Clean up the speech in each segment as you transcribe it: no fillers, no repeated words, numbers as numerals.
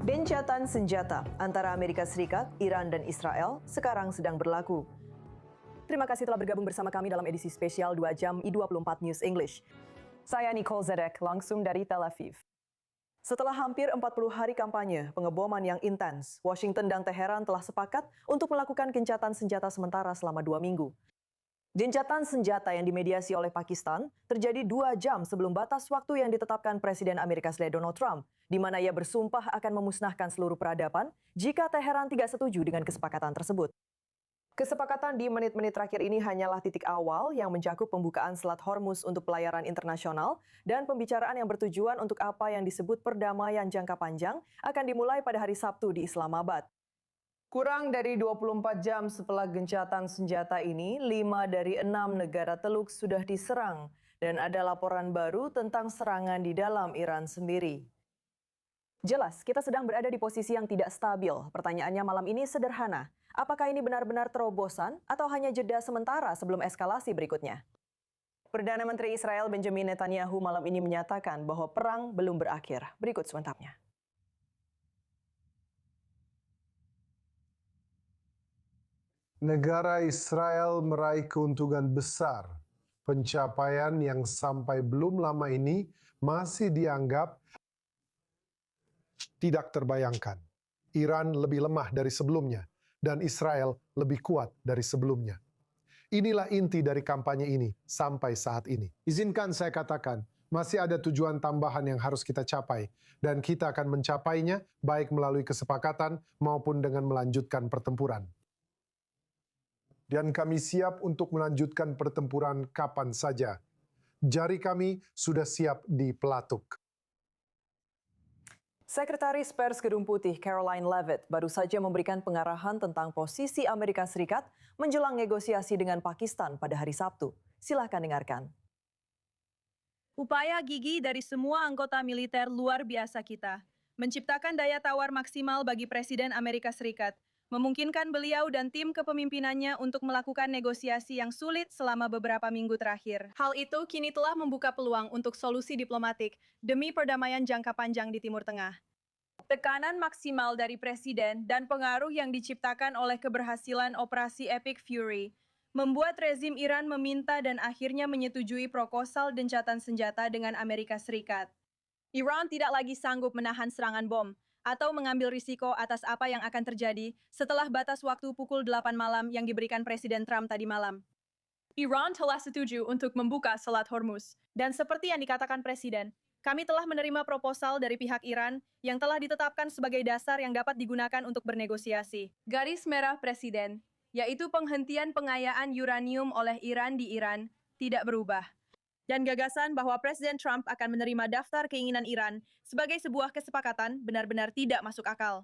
Gencatan senjata antara Amerika Serikat, Iran, dan Israel sekarang sedang berlaku. Terima kasih telah bergabung bersama kami dalam edisi spesial 2 jam I24 News English. Saya Nicole Zedek, langsung dari Tel Aviv. Setelah hampir 40 hari kampanye pengeboman yang intens, Washington dan Teheran telah sepakat untuk melakukan gencatan senjata sementara selama 2 minggu. Gencatan senjata yang dimediasi oleh Pakistan terjadi 2 jam sebelum batas waktu yang ditetapkan Presiden Amerika Serikat Donald Trump, di mana ia bersumpah akan memusnahkan seluruh peradaban jika Teheran tidak setuju dengan kesepakatan tersebut. Kesepakatan di menit-menit terakhir ini hanyalah titik awal yang mencakup pembukaan Selat Hormuz untuk pelayaran internasional dan pembicaraan yang bertujuan untuk apa yang disebut perdamaian jangka panjang akan dimulai pada hari Sabtu di Islamabad. Kurang dari 24 jam setelah gencatan senjata ini, 5 dari 6 negara Teluk sudah diserang dan ada laporan baru tentang serangan di dalam Iran sendiri. Jelas, kita sedang berada di posisi yang tidak stabil. Pertanyaannya malam ini sederhana. Apakah ini benar-benar terobosan atau hanya jeda sementara sebelum eskalasi berikutnya? Perdana Menteri Israel Benjamin Netanyahu malam ini menyatakan bahwa perang belum berakhir. Berikut selengkapnya. Negara Israel meraih keuntungan besar. Pencapaian yang sampai belum lama ini masih dianggap tidak terbayangkan. Iran lebih lemah dari sebelumnya, dan Israel lebih kuat dari sebelumnya. Inilah inti dari kampanye ini sampai saat ini. Izinkan saya katakan, masih ada tujuan tambahan yang harus kita capai, dan kita akan mencapainya baik melalui kesepakatan maupun dengan melanjutkan pertempuran. Dan kami siap untuk melanjutkan pertempuran kapan saja. Jari kami sudah siap di pelatuk. Sekretaris Pers Gedung Putih Caroline Leavitt baru saja memberikan pengarahan tentang posisi Amerika Serikat menjelang negosiasi dengan Pakistan pada hari Sabtu. Silahkan dengarkan. Upaya gigih dari semua anggota militer luar biasa kita, menciptakan daya tawar maksimal bagi Presiden Amerika Serikat, memungkinkan beliau dan tim kepemimpinannya untuk melakukan negosiasi yang sulit selama beberapa minggu terakhir. Hal itu kini telah membuka peluang untuk solusi diplomatik demi perdamaian jangka panjang di Timur Tengah. Tekanan maksimal dari Presiden dan pengaruh yang diciptakan oleh keberhasilan operasi Epic Fury membuat rezim Iran meminta dan akhirnya menyetujui proposal gencatan senjata dengan Amerika Serikat. Iran tidak lagi sanggup menahan serangan bom atau mengambil risiko atas apa yang akan terjadi setelah batas waktu pukul 8 malam yang diberikan Presiden Trump tadi malam. Iran telah setuju untuk membuka Selat Hormuz, dan seperti yang dikatakan Presiden, kami telah menerima proposal dari pihak Iran yang telah ditetapkan sebagai dasar yang dapat digunakan untuk bernegosiasi. Garis merah Presiden, yaitu penghentian pengayaan uranium oleh Iran di Iran, tidak berubah. Dan gagasan bahwa Presiden Trump akan menerima daftar keinginan Iran sebagai sebuah kesepakatan benar-benar tidak masuk akal.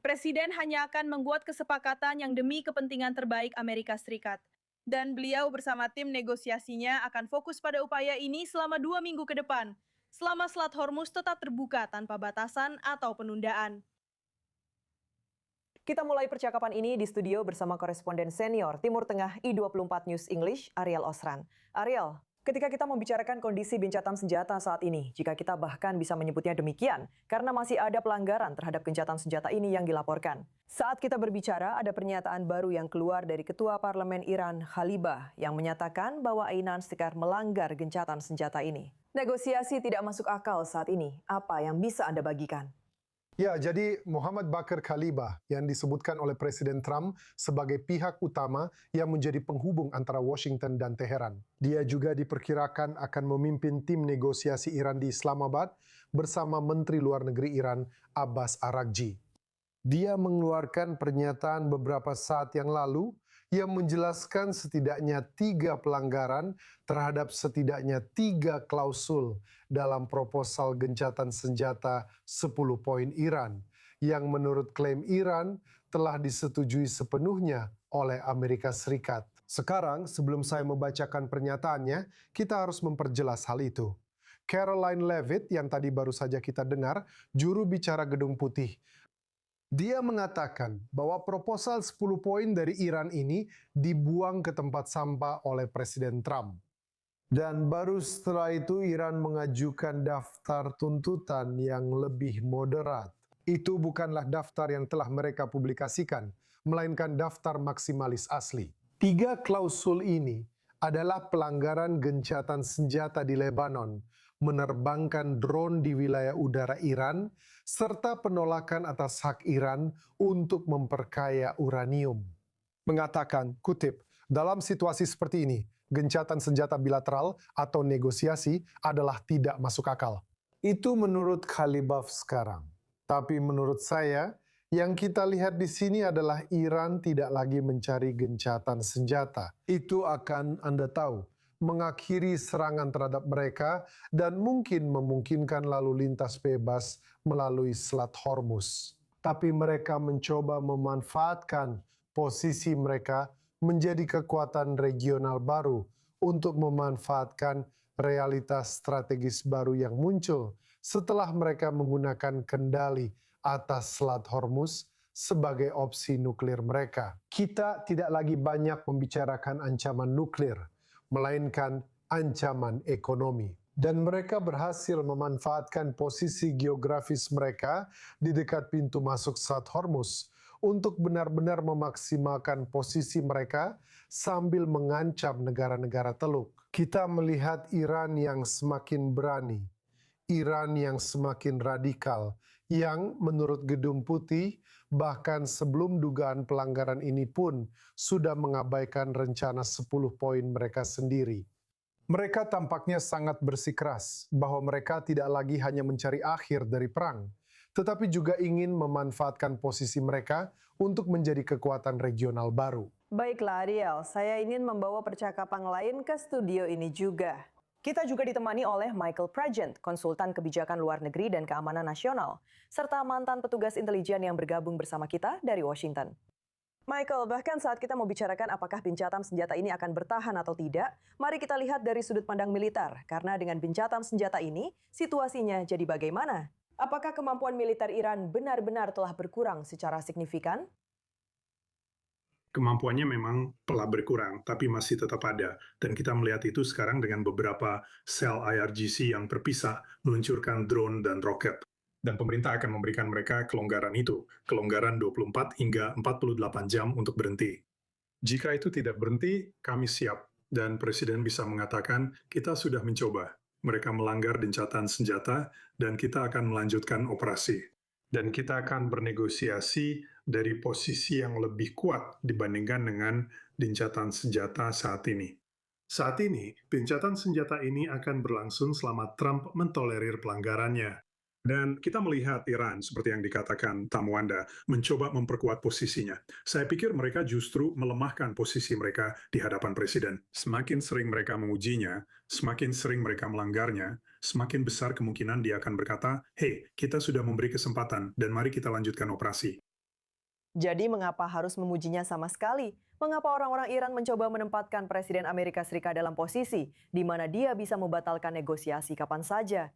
Presiden hanya akan membuat kesepakatan yang demi kepentingan terbaik Amerika Serikat. Dan beliau bersama tim negosiasinya akan fokus pada upaya ini selama 2 minggu ke depan, selama Selat Hormuz tetap terbuka tanpa batasan atau penundaan. Kita mulai percakapan ini di studio bersama koresponden senior Timur Tengah I24 News English, Ariel Osran. Ariel, ketika kita membicarakan kondisi gencatan senjata saat ini, jika kita bahkan bisa menyebutnya demikian, karena masih ada pelanggaran terhadap gencatan senjata ini yang dilaporkan. Saat kita berbicara, ada pernyataan baru yang keluar dari Ketua Parlemen Iran, Khalibah, yang menyatakan bahwa Iran sekar melanggar gencatan senjata ini. Negosiasi tidak masuk akal saat ini. Apa yang bisa Anda bagikan? Ya, jadi Muhammad Bakr Khalibah yang disebutkan oleh Presiden Trump sebagai pihak utama yang menjadi penghubung antara Washington dan Teheran. Dia juga diperkirakan akan memimpin tim negosiasi Iran di Islamabad bersama Menteri Luar Negeri Iran Abbas Araghchi. Dia mengeluarkan pernyataan beberapa saat yang lalu yang menjelaskan setidaknya 3 pelanggaran terhadap setidaknya 3 klausul dalam proposal gencatan senjata 10 poin Iran yang menurut klaim Iran telah disetujui sepenuhnya oleh Amerika Serikat. Sekarang, sebelum saya membacakan pernyataannya, kita harus memperjelas hal itu. Caroline Leavitt yang tadi baru saja kita dengar, juru bicara Gedung Putih, dia mengatakan bahwa proposal 10 poin dari Iran ini dibuang ke tempat sampah oleh Presiden Trump. Dan baru setelah itu Iran mengajukan daftar tuntutan yang lebih moderat. Itu bukanlah daftar yang telah mereka publikasikan, melainkan daftar maksimalis asli. 3 klausul ini adalah pelanggaran gencatan senjata di Lebanon, menerbangkan drone di wilayah udara Iran, serta penolakan atas hak Iran untuk memperkaya uranium. Mengatakan, kutip, dalam situasi seperti ini, gencatan senjata bilateral atau negosiasi adalah tidak masuk akal. Itu menurut Khalibaf sekarang. Tapi menurut saya, yang kita lihat di sini adalah Iran tidak lagi mencari gencatan senjata. Itu akan Anda tahu, mengakhiri serangan terhadap mereka dan mungkin memungkinkan lalu lintas bebas melalui Selat Hormuz. Tapi mereka mencoba memanfaatkan posisi mereka menjadi kekuatan regional baru untuk memanfaatkan realitas strategis baru yang muncul setelah mereka menggunakan kendali atas Selat Hormuz sebagai opsi nuklir mereka. Kita tidak lagi banyak membicarakan ancaman nuklir, melainkan ancaman ekonomi. Dan mereka berhasil memanfaatkan posisi geografis mereka di dekat pintu masuk Selat Hormuz untuk benar-benar memaksimalkan posisi mereka sambil mengancam negara-negara Teluk. Kita melihat Iran yang semakin berani, Iran yang semakin radikal, yang menurut Gedung Putih, bahkan sebelum dugaan pelanggaran ini pun sudah mengabaikan rencana 10 poin mereka sendiri. Mereka tampaknya sangat bersikeras bahwa mereka tidak lagi hanya mencari akhir dari perang, tetapi juga ingin memanfaatkan posisi mereka untuk menjadi kekuatan regional baru. Baiklah Ariel, saya ingin membawa percakapan lain ke studio ini juga. Kita juga ditemani oleh Michael Pragent, konsultan kebijakan luar negeri dan keamanan nasional, serta mantan petugas intelijen yang bergabung bersama kita dari Washington. Michael, bahkan saat kita mau bicarakan apakah gencatan senjata ini akan bertahan atau tidak, mari kita lihat dari sudut pandang militer, karena dengan gencatan senjata ini, situasinya jadi bagaimana? Apakah kemampuan militer Iran benar-benar telah berkurang secara signifikan? Kemampuannya memang telah berkurang, tapi masih tetap ada. Dan kita melihat itu sekarang dengan beberapa sel IRGC yang terpisah, meluncurkan drone dan roket. Dan pemerintah akan memberikan mereka kelonggaran itu, kelonggaran 24 hingga 48 jam untuk berhenti. Jika itu tidak berhenti, kami siap. Dan Presiden bisa mengatakan, kita sudah mencoba. Mereka melanggar gencatan senjata, dan kita akan melanjutkan operasi. Dan kita akan bernegosiasi dari posisi yang lebih kuat dibandingkan dengan gencatan senjata saat ini. Saat ini, gencatan senjata ini akan berlangsung selama Trump mentolerir pelanggarannya. Dan kita melihat Iran, seperti yang dikatakan tamu Anda, mencoba memperkuat posisinya. Saya pikir mereka justru melemahkan posisi mereka di hadapan Presiden. Semakin sering mereka mengujinya, semakin sering mereka melanggarnya, semakin besar kemungkinan dia akan berkata, "Hey, kita sudah memberi kesempatan, dan mari kita lanjutkan operasi." Jadi mengapa harus memujinya sama sekali? Mengapa orang-orang Iran mencoba menempatkan Presiden Amerika Serikat dalam posisi di mana dia bisa membatalkan negosiasi kapan saja?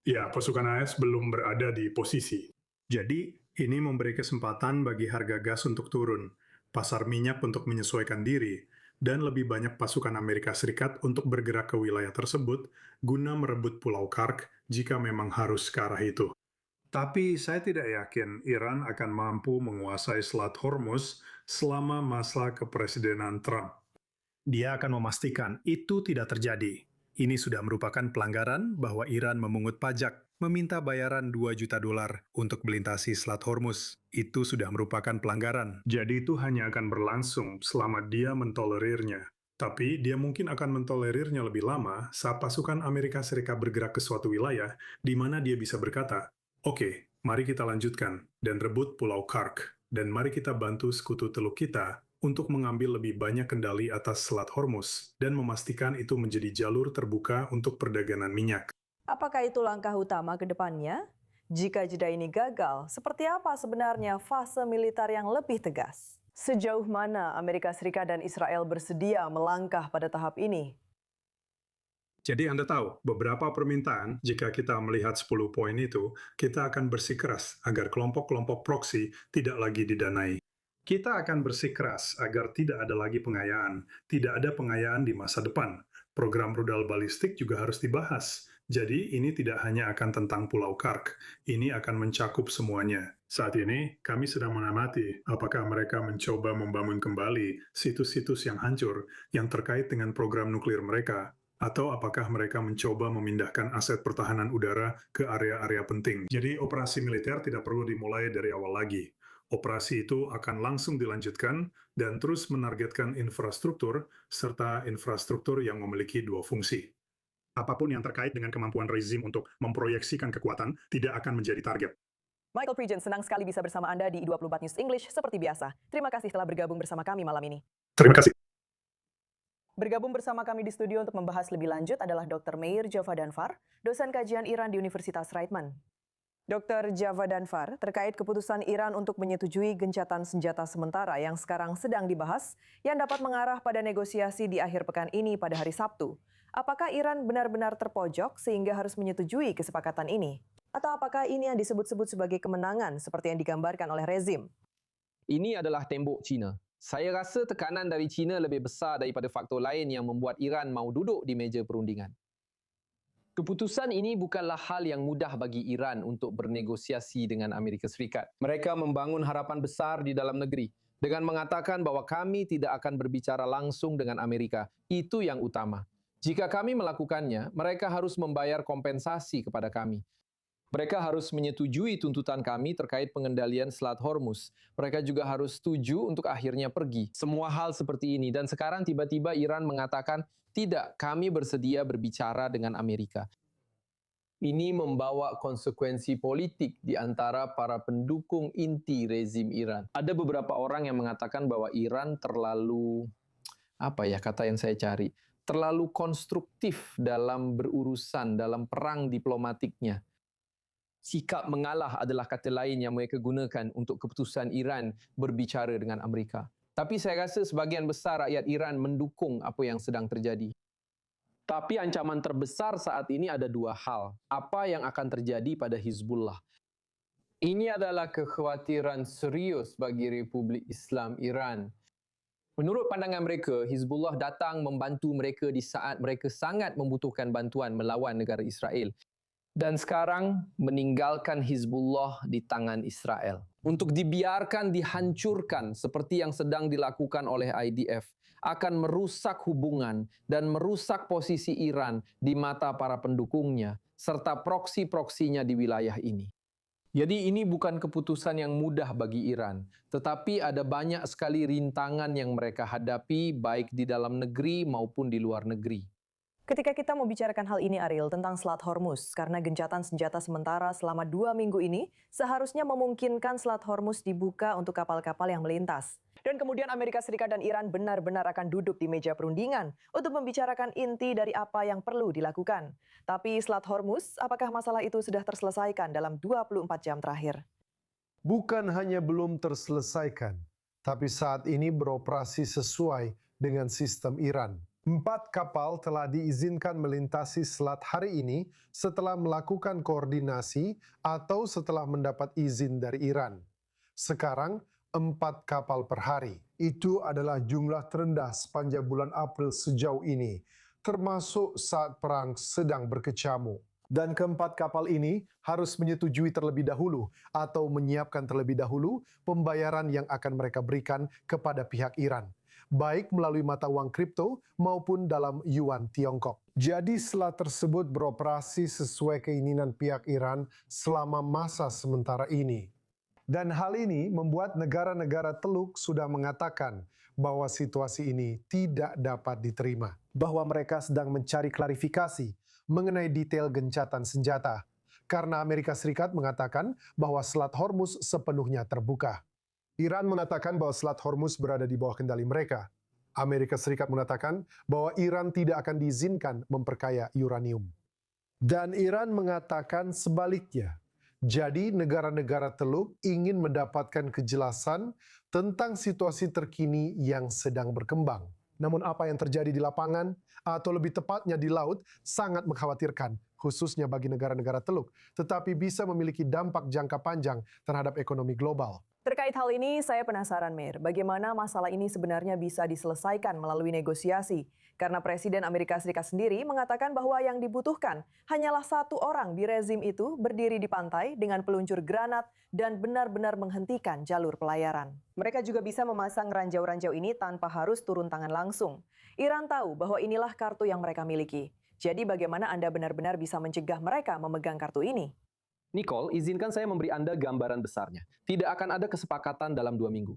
Ya, pasukan AS belum berada di posisi. Jadi, ini memberi kesempatan bagi harga gas untuk turun, pasar minyak untuk menyesuaikan diri, dan lebih banyak pasukan Amerika Serikat untuk bergerak ke wilayah tersebut guna merebut Pulau Kark jika memang harus ke arah itu. Tapi saya tidak yakin Iran akan mampu menguasai Selat Hormuz selama masa kepresidenan Trump. Dia akan memastikan itu tidak terjadi. Ini sudah merupakan pelanggaran bahwa Iran memungut pajak, meminta bayaran $2 juta untuk melintasi Selat Hormuz. Itu sudah merupakan pelanggaran. Jadi itu hanya akan berlangsung selama dia mentolerirnya. Tapi dia mungkin akan mentolerirnya lebih lama saat pasukan Amerika Serikat bergerak ke suatu wilayah di mana dia bisa berkata, "Oke, mari kita lanjutkan dan rebut Pulau Kark, dan mari kita bantu sekutu Teluk kita untuk mengambil lebih banyak kendali atas Selat Hormuz dan memastikan itu menjadi jalur terbuka untuk perdagangan minyak." Apakah itu langkah utama ke depannya? Jika jeda ini gagal, seperti apa sebenarnya fase militer yang lebih tegas? Sejauh mana Amerika Serikat dan Israel bersedia melangkah pada tahap ini? Jadi Anda tahu, beberapa permintaan, jika kita melihat 10 poin itu, kita akan bersikeras agar kelompok-kelompok proksi tidak lagi didanai. Kita akan bersikeras agar tidak ada lagi pengayaan, tidak ada pengayaan di masa depan. Program rudal balistik juga harus dibahas. Jadi ini tidak hanya akan tentang Pulau Kark, ini akan mencakup semuanya. Saat ini, kami sedang mengamati apakah mereka mencoba membangun kembali situs-situs yang hancur yang terkait dengan program nuklir mereka, atau apakah mereka mencoba memindahkan aset pertahanan udara ke area-area penting. Jadi operasi militer tidak perlu dimulai dari awal lagi. Operasi itu akan langsung dilanjutkan dan terus menargetkan infrastruktur serta infrastruktur yang memiliki dua fungsi. Apapun yang terkait dengan kemampuan rezim untuk memproyeksikan kekuatan tidak akan menjadi target. Michael Pridgen, senang sekali bisa bersama Anda di I24 News English seperti biasa. Terima kasih telah bergabung bersama kami malam ini. Terima kasih. Bergabung bersama kami di studio untuk membahas lebih lanjut adalah Dr. Meir Javadanfar, dosen kajian Iran di Universitas Reichman. Dr. Javadanfar, terkait keputusan Iran untuk menyetujui gencatan senjata sementara yang sekarang sedang dibahas, yang dapat mengarah pada negosiasi di akhir pekan ini pada hari Sabtu. Apakah Iran benar-benar terpojok sehingga harus menyetujui kesepakatan ini? Atau apakah ini yang disebut-sebut sebagai kemenangan seperti yang digambarkan oleh rezim? Ini adalah tembok China. Saya rasa tekanan dari China lebih besar daripada faktor lain yang membuat Iran mau duduk di meja perundingan. Keputusan ini bukanlah hal yang mudah bagi Iran untuk bernegosiasi dengan Amerika Serikat. Mereka membangun harapan besar di dalam negeri dengan mengatakan bahwa kami tidak akan berbicara langsung dengan Amerika. Itu yang utama. Jika kami melakukannya, mereka harus membayar kompensasi kepada kami. Mereka harus menyetujui tuntutan kami terkait pengendalian Selat Hormuz. Mereka juga harus setuju untuk akhirnya pergi. Semua hal seperti ini. Dan sekarang tiba-tiba Iran mengatakan, tidak, kami bersedia berbicara dengan Amerika. Ini membawa konsekuensi politik di antara para pendukung inti rezim Iran. Ada beberapa orang yang mengatakan bahwa Iran terlalu, kata yang saya cari, terlalu konstruktif dalam berurusan, dalam perang diplomatiknya. Sikap mengalah adalah kata lain yang mereka gunakan untuk keputusan Iran berbicara dengan Amerika. Tapi saya rasa sebagian besar rakyat Iran mendukung apa yang sedang terjadi. Tapi ancaman terbesar saat ini ada dua hal. Apa yang akan terjadi pada Hizbullah? Ini adalah kekhawatiran serius bagi Republik Islam Iran. Menurut pandangan mereka, Hizbullah datang membantu mereka di saat mereka sangat membutuhkan bantuan melawan negara Israel. Dan sekarang meninggalkan Hizbullah di tangan Israel. Untuk dibiarkan dihancurkan seperti yang sedang dilakukan oleh IDF, akan merusak hubungan dan merusak posisi Iran di mata para pendukungnya, serta proksi-proksinya di wilayah ini. Jadi ini bukan keputusan yang mudah bagi Iran, tetapi ada banyak sekali rintangan yang mereka hadapi baik di dalam negeri maupun di luar negeri. Ketika kita membicarakan hal ini, Ariel, tentang Selat Hormuz, karena gencatan senjata sementara selama 2 minggu ini seharusnya memungkinkan Selat Hormuz dibuka untuk kapal-kapal yang melintas. Dan kemudian Amerika Serikat dan Iran benar-benar akan duduk di meja perundingan untuk membicarakan inti dari apa yang perlu dilakukan. Tapi Selat Hormuz, apakah masalah itu sudah terselesaikan dalam 24 jam terakhir? Bukan hanya belum terselesaikan, tapi saat ini beroperasi sesuai dengan sistem Iran. 4 kapal telah diizinkan melintasi selat hari ini setelah melakukan koordinasi atau setelah mendapat izin dari Iran. Sekarang 4 kapal per hari. Itu adalah jumlah terendah sepanjang bulan April sejauh ini, termasuk saat perang sedang berkecamuk. Dan keempat kapal ini harus menyetujui terlebih dahulu atau menyiapkan terlebih dahulu pembayaran yang akan mereka berikan kepada pihak Iran, baik melalui mata uang kripto maupun dalam yuan Tiongkok. Jadi selat tersebut beroperasi sesuai keinginan pihak Iran selama masa sementara ini. Dan hal ini membuat negara-negara Teluk sudah mengatakan bahwa situasi ini tidak dapat diterima, bahwa mereka sedang mencari klarifikasi mengenai detail gencatan senjata, karena Amerika Serikat mengatakan bahwa Selat Hormuz sepenuhnya terbuka. Iran mengatakan bahwa Selat Hormuz berada di bawah kendali mereka. Amerika Serikat mengatakan bahwa Iran tidak akan diizinkan memperkaya uranium. Dan Iran mengatakan sebaliknya. Jadi negara-negara Teluk ingin mendapatkan kejelasan tentang situasi terkini yang sedang berkembang. Namun apa yang terjadi di lapangan, atau lebih tepatnya di laut, sangat mengkhawatirkan, khususnya bagi negara-negara Teluk, tetapi bisa memiliki dampak jangka panjang terhadap ekonomi global. Terkait hal ini, saya penasaran, Mir, bagaimana masalah ini sebenarnya bisa diselesaikan melalui negosiasi? Karena Presiden Amerika Serikat sendiri mengatakan bahwa yang dibutuhkan hanyalah satu orang di rezim itu berdiri di pantai dengan peluncur granat dan benar-benar menghentikan jalur pelayaran. Mereka juga bisa memasang ranjau-ranjau ini tanpa harus turun tangan langsung. Iran tahu bahwa inilah kartu yang mereka miliki. Jadi bagaimana Anda benar-benar bisa mencegah mereka memegang kartu ini? Nicole, izinkan saya memberi Anda gambaran besarnya. Tidak akan ada kesepakatan dalam 2 minggu.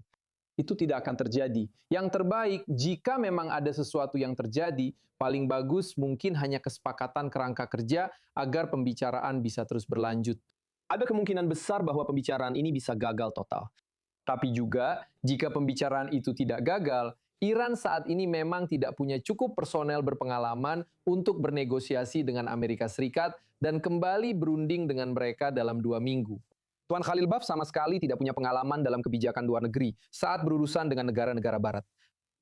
Itu tidak akan terjadi. Yang terbaik, jika memang ada sesuatu yang terjadi, paling bagus mungkin hanya kesepakatan kerangka kerja agar pembicaraan bisa terus berlanjut. Ada kemungkinan besar bahwa pembicaraan ini bisa gagal total. Tapi juga, jika pembicaraan itu tidak gagal, Iran saat ini memang tidak punya cukup personel berpengalaman untuk bernegosiasi dengan Amerika Serikat dan kembali berunding dengan mereka dalam 2 minggu. Tuan Khalilbaf sama sekali tidak punya pengalaman dalam kebijakan luar negeri saat berurusan dengan negara-negara barat.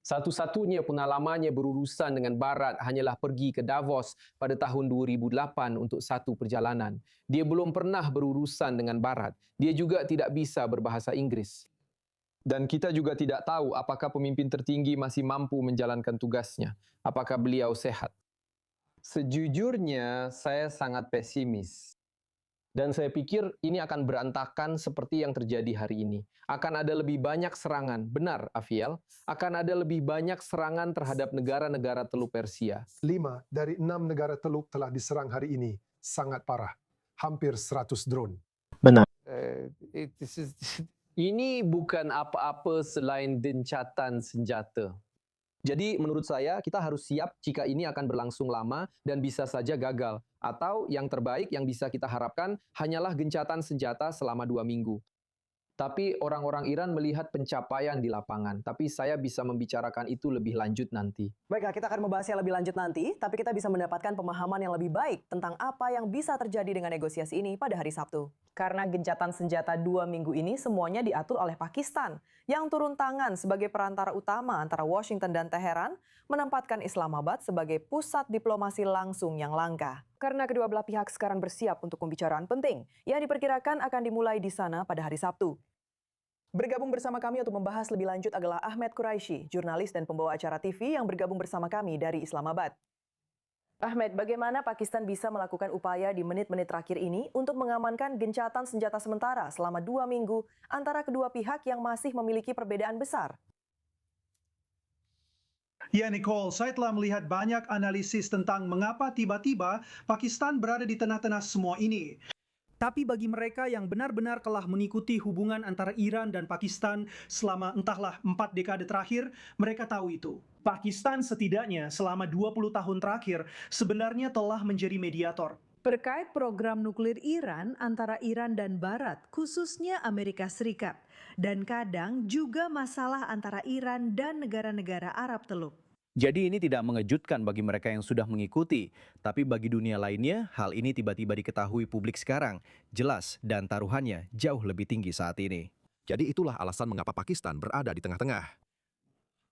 Satu-satunya pengalamannya berurusan dengan barat hanyalah pergi ke Davos pada tahun 2008 untuk satu perjalanan. Dia belum pernah berurusan dengan barat. Dia juga tidak bisa berbahasa Inggris. Dan kita juga tidak tahu apakah pemimpin tertinggi masih mampu menjalankan tugasnya. Apakah beliau sehat? Sejujurnya, saya sangat pesimis. Dan saya pikir ini akan berantakan seperti yang terjadi hari ini. Akan ada lebih banyak serangan. Benar, Afiel. Akan ada lebih banyak serangan terhadap negara-negara Teluk Persia. 5 dari 6 negara Teluk telah diserang hari ini. Sangat parah. Hampir 100 drone. Ini bukan apa-apa selain gencatan senjata. Jadi menurut saya kita harus siap jika ini akan berlangsung lama dan bisa saja gagal. Atau yang terbaik yang bisa kita harapkan hanyalah gencatan senjata selama 2 minggu. Tapi orang-orang Iran melihat pencapaian di lapangan. Tapi saya bisa membicarakan itu lebih lanjut nanti. Baiklah, kita akan membahasnya lebih lanjut nanti, tapi kita bisa mendapatkan pemahaman yang lebih baik tentang apa yang bisa terjadi dengan negosiasi ini pada hari Sabtu. Karena gencatan senjata 2 minggu ini semuanya diatur oleh Pakistan, yang turun tangan sebagai perantara utama antara Washington dan Teheran, menempatkan Islamabad sebagai pusat diplomasi langsung yang langka. Karena kedua belah pihak sekarang bersiap untuk pembicaraan penting, yang diperkirakan akan dimulai di sana pada hari Sabtu. Bergabung bersama kami untuk membahas lebih lanjut adalah Ahmed Quraisy, jurnalis dan pembawa acara TV yang bergabung bersama kami dari Islamabad. Ahmed, bagaimana Pakistan bisa melakukan upaya di menit-menit terakhir ini untuk mengamankan gencatan senjata sementara selama 2 minggu antara kedua pihak yang masih memiliki perbedaan besar? Ya, Nicole, saya telah melihat banyak analisis tentang mengapa tiba-tiba Pakistan berada di tengah-tengah semua ini. Tapi bagi mereka yang benar-benar telah mengikuti hubungan antara Iran dan Pakistan selama entahlah 4 dekade terakhir, mereka tahu itu. Pakistan setidaknya selama 20 tahun terakhir sebenarnya telah menjadi mediator. Terkait program nuklir Iran antara Iran dan Barat, khususnya Amerika Serikat, dan kadang juga masalah antara Iran dan negara-negara Arab Teluk. Jadi ini tidak mengejutkan bagi mereka yang sudah mengikuti, tapi bagi dunia lainnya, hal ini tiba-tiba diketahui publik sekarang, jelas dan taruhannya jauh lebih tinggi saat ini. Jadi itulah alasan mengapa Pakistan berada di tengah-tengah.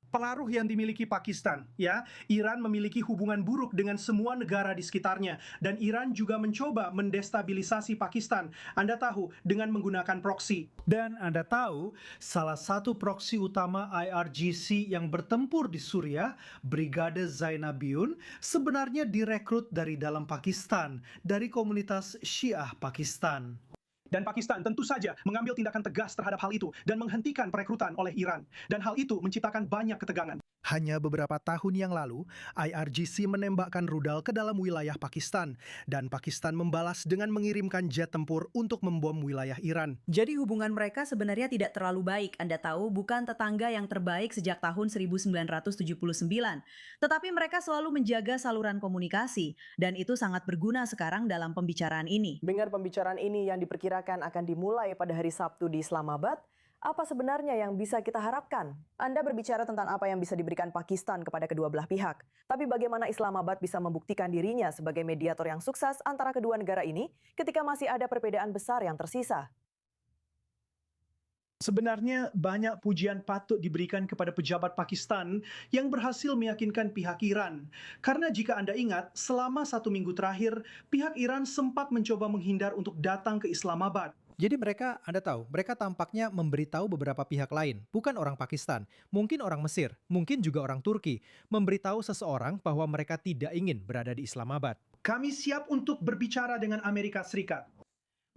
Pengaruh yang dimiliki Pakistan, ya, Iran memiliki hubungan buruk dengan semua negara di sekitarnya, dan Iran juga mencoba mendestabilisasi Pakistan. Anda tahu, dengan menggunakan proksi. Dan Anda tahu, salah satu proksi utama IRGC yang bertempur di Suriah, Brigade Zainabiyun, sebenarnya direkrut dari dalam Pakistan, dari komunitas Syiah Pakistan. Dan Pakistan tentu saja mengambil tindakan tegas terhadap hal itu dan menghentikan perekrutan oleh Iran. Dan hal itu menciptakan banyak ketegangan. Hanya beberapa tahun yang lalu, IRGC menembakkan rudal ke dalam wilayah Pakistan. Dan Pakistan membalas dengan mengirimkan jet tempur untuk membom wilayah Iran. Jadi hubungan mereka sebenarnya tidak terlalu baik. Anda tahu, bukan tetangga yang terbaik sejak tahun 1979. Tetapi mereka selalu menjaga saluran komunikasi. Dan itu sangat berguna sekarang dalam pembicaraan ini. Dengan pembicaraan ini yang diperkirakan akan dimulai pada hari Sabtu di Islamabad, apa sebenarnya yang bisa kita harapkan? Anda berbicara tentang apa yang bisa diberikan Pakistan kepada kedua belah pihak. Tapi bagaimana Islamabad bisa membuktikan dirinya sebagai mediator yang sukses antara kedua negara ini ketika masih ada perbedaan besar yang tersisa? Sebenarnya banyak pujian patut diberikan kepada pejabat Pakistan yang berhasil meyakinkan pihak Iran. Karena jika Anda ingat, selama 1 minggu terakhir, pihak Iran sempat mencoba menghindar untuk datang ke Islamabad. Jadi mereka, Anda tahu, mereka tampaknya memberitahu beberapa pihak lain, bukan orang Pakistan, mungkin orang Mesir, mungkin juga orang Turki, memberitahu seseorang bahwa mereka tidak ingin berada di Islamabad. Kami siap untuk berbicara dengan Amerika Serikat.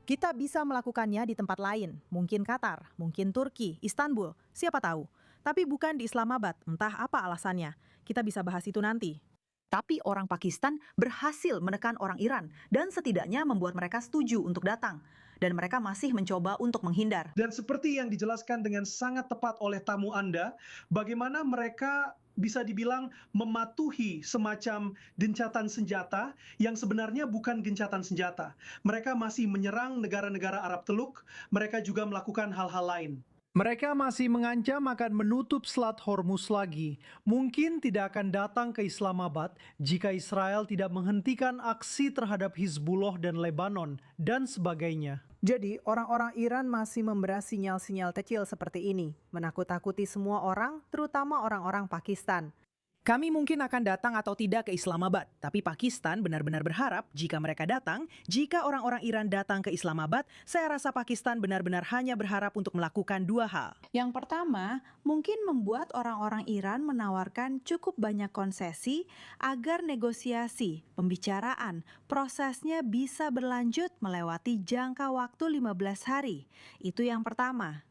Kita bisa melakukannya di tempat lain, mungkin Qatar, mungkin Turki, Istanbul, siapa tahu. Tapi bukan di Islamabad, entah apa alasannya. Kita bisa bahas itu nanti. Tapi orang Pakistan berhasil menekan orang Iran dan setidaknya membuat mereka setuju untuk datang. Dan mereka masih mencoba untuk menghindar. Dan seperti yang dijelaskan dengan sangat tepat oleh tamu Anda, bagaimana mereka bisa dibilang mematuhi semacam gencatan senjata yang sebenarnya bukan gencatan senjata. Mereka masih menyerang negara-negara Arab Teluk, mereka juga melakukan hal-hal lain. Mereka masih mengancam akan menutup Selat Hormuz lagi. Mungkin tidak akan datang ke Islamabad jika Israel tidak menghentikan aksi terhadap Hizbullah dan Lebanon, dan sebagainya. Jadi, orang-orang Iran masih memberi sinyal-sinyal kecil seperti ini, menakut-takuti semua orang, terutama orang-orang Pakistan. Kami mungkin akan datang atau tidak ke Islamabad, tapi Pakistan benar-benar berharap jika mereka datang, jika orang-orang Iran datang ke Islamabad, saya rasa Pakistan benar-benar hanya berharap untuk melakukan dua hal. Yang pertama, mungkin membuat orang-orang Iran menawarkan cukup banyak konsesi agar negosiasi, pembicaraan, prosesnya bisa berlanjut melewati jangka waktu 15 hari. Itu yang pertama.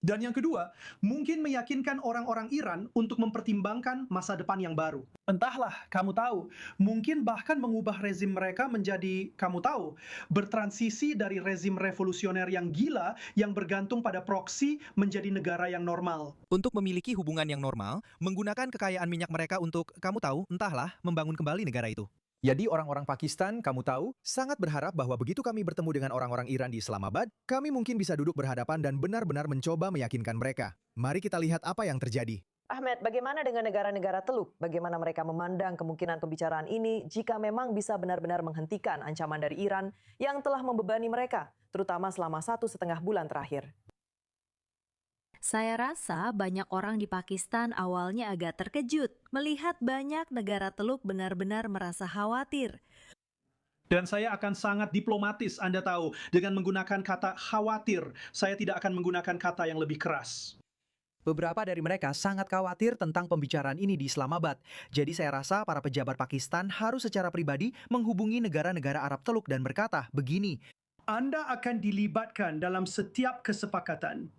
Dan yang kedua, mungkin meyakinkan orang-orang Iran untuk mempertimbangkan masa depan yang baru. Entahlah, kamu tahu, mungkin bahkan mengubah rezim mereka menjadi, kamu tahu, bertransisi dari rezim revolusioner yang gila yang bergantung pada proksi menjadi negara yang normal. Untuk memiliki hubungan yang normal, menggunakan kekayaan minyak mereka untuk, kamu tahu, entahlah, membangun kembali negara itu. Jadi orang-orang Pakistan, kamu tahu, sangat berharap bahwa begitu kami bertemu dengan orang-orang Iran di Islamabad, kami mungkin bisa duduk berhadapan dan benar-benar mencoba meyakinkan mereka. Mari kita lihat apa yang terjadi. Ahmed, bagaimana dengan negara-negara Teluk? Bagaimana mereka memandang kemungkinan pembicaraan ini jika memang bisa benar-benar menghentikan ancaman dari Iran yang telah membebani mereka, terutama selama 1,5 bulan terakhir? Saya rasa banyak orang di Pakistan awalnya agak terkejut melihat banyak negara Teluk benar-benar merasa khawatir. Dan saya akan sangat diplomatis, Anda tahu, dengan menggunakan kata khawatir. Saya tidak akan menggunakan kata yang lebih keras. Beberapa dari mereka sangat khawatir tentang pembicaraan ini di Islamabad. Jadi saya rasa para pejabat Pakistan harus secara pribadi menghubungi negara-negara Arab Teluk dan berkata, begini, Anda akan dilibatkan dalam setiap kesepakatan.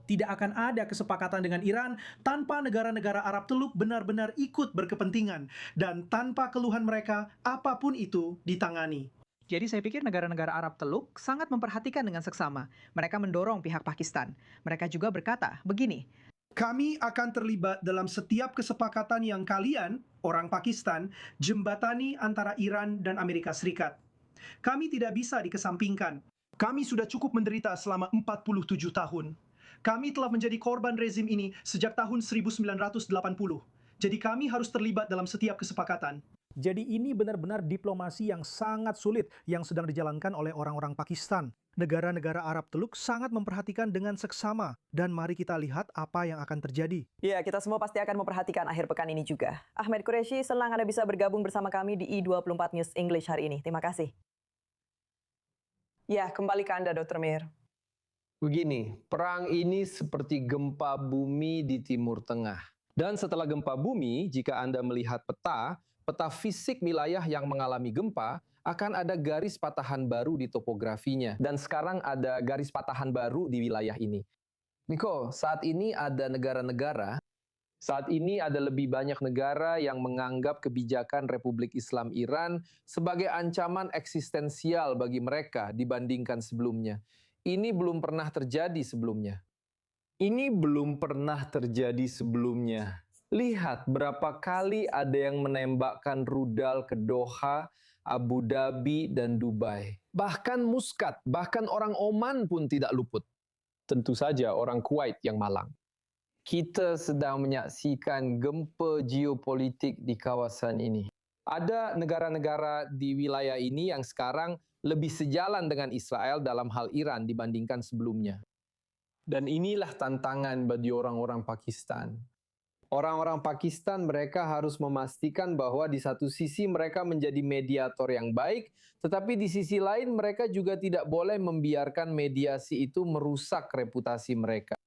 Tidak akan ada kesepakatan dengan Iran tanpa negara-negara Arab Teluk benar-benar ikut berkepentingan dan tanpa keluhan mereka apapun itu ditangani. Jadi saya pikir negara-negara Arab Teluk sangat memperhatikan dengan seksama. Mereka mendorong pihak Pakistan. Mereka juga berkata, begini, kami akan terlibat dalam setiap kesepakatan yang kalian, orang Pakistan, jembatani antara Iran dan Amerika Serikat. Kami tidak bisa dikesampingkan. Kami sudah cukup menderita selama 47 tahun. Kami telah menjadi korban rezim ini sejak tahun 1980. Jadi kami harus terlibat dalam setiap kesepakatan. Jadi ini benar-benar diplomasi yang sangat sulit yang sedang dijalankan oleh orang-orang Pakistan. Negara-negara Arab Teluk sangat memperhatikan dengan seksama. Dan mari kita lihat apa yang akan terjadi. Ya, kita semua pasti akan memperhatikan akhir pekan ini juga. Ahmed Qureshi, senang Anda bisa bergabung bersama kami di I24 News English hari ini. Terima kasih. Ya, kembali ke Anda, Dr. Mir. Begini, perang ini seperti gempa bumi di Timur Tengah. Dan setelah gempa bumi, jika Anda melihat peta fisik wilayah yang mengalami gempa, akan ada garis patahan baru di topografinya. Dan sekarang ada garis patahan baru di wilayah ini. Niko, saat ini ada lebih banyak negara yang menganggap kebijakan Republik Islam Iran sebagai ancaman eksistensial bagi mereka dibandingkan sebelumnya. Ini belum pernah terjadi sebelumnya. Lihat berapa kali ada yang menembakkan rudal ke Doha, Abu Dhabi, dan Dubai. Bahkan Muscat, bahkan orang Oman pun tidak luput. Tentu saja orang Kuwait yang malang. Kita sedang menyaksikan gempa geopolitik di kawasan ini. Ada negara-negara di wilayah ini yang sekarang lebih sejalan dengan Israel dalam hal Iran dibandingkan sebelumnya. Dan inilah tantangan bagi orang-orang Pakistan. Orang-orang Pakistan mereka harus memastikan bahwa di satu sisi mereka menjadi mediator yang baik, tetapi di sisi lain mereka juga tidak boleh membiarkan mediasi itu merusak reputasi mereka.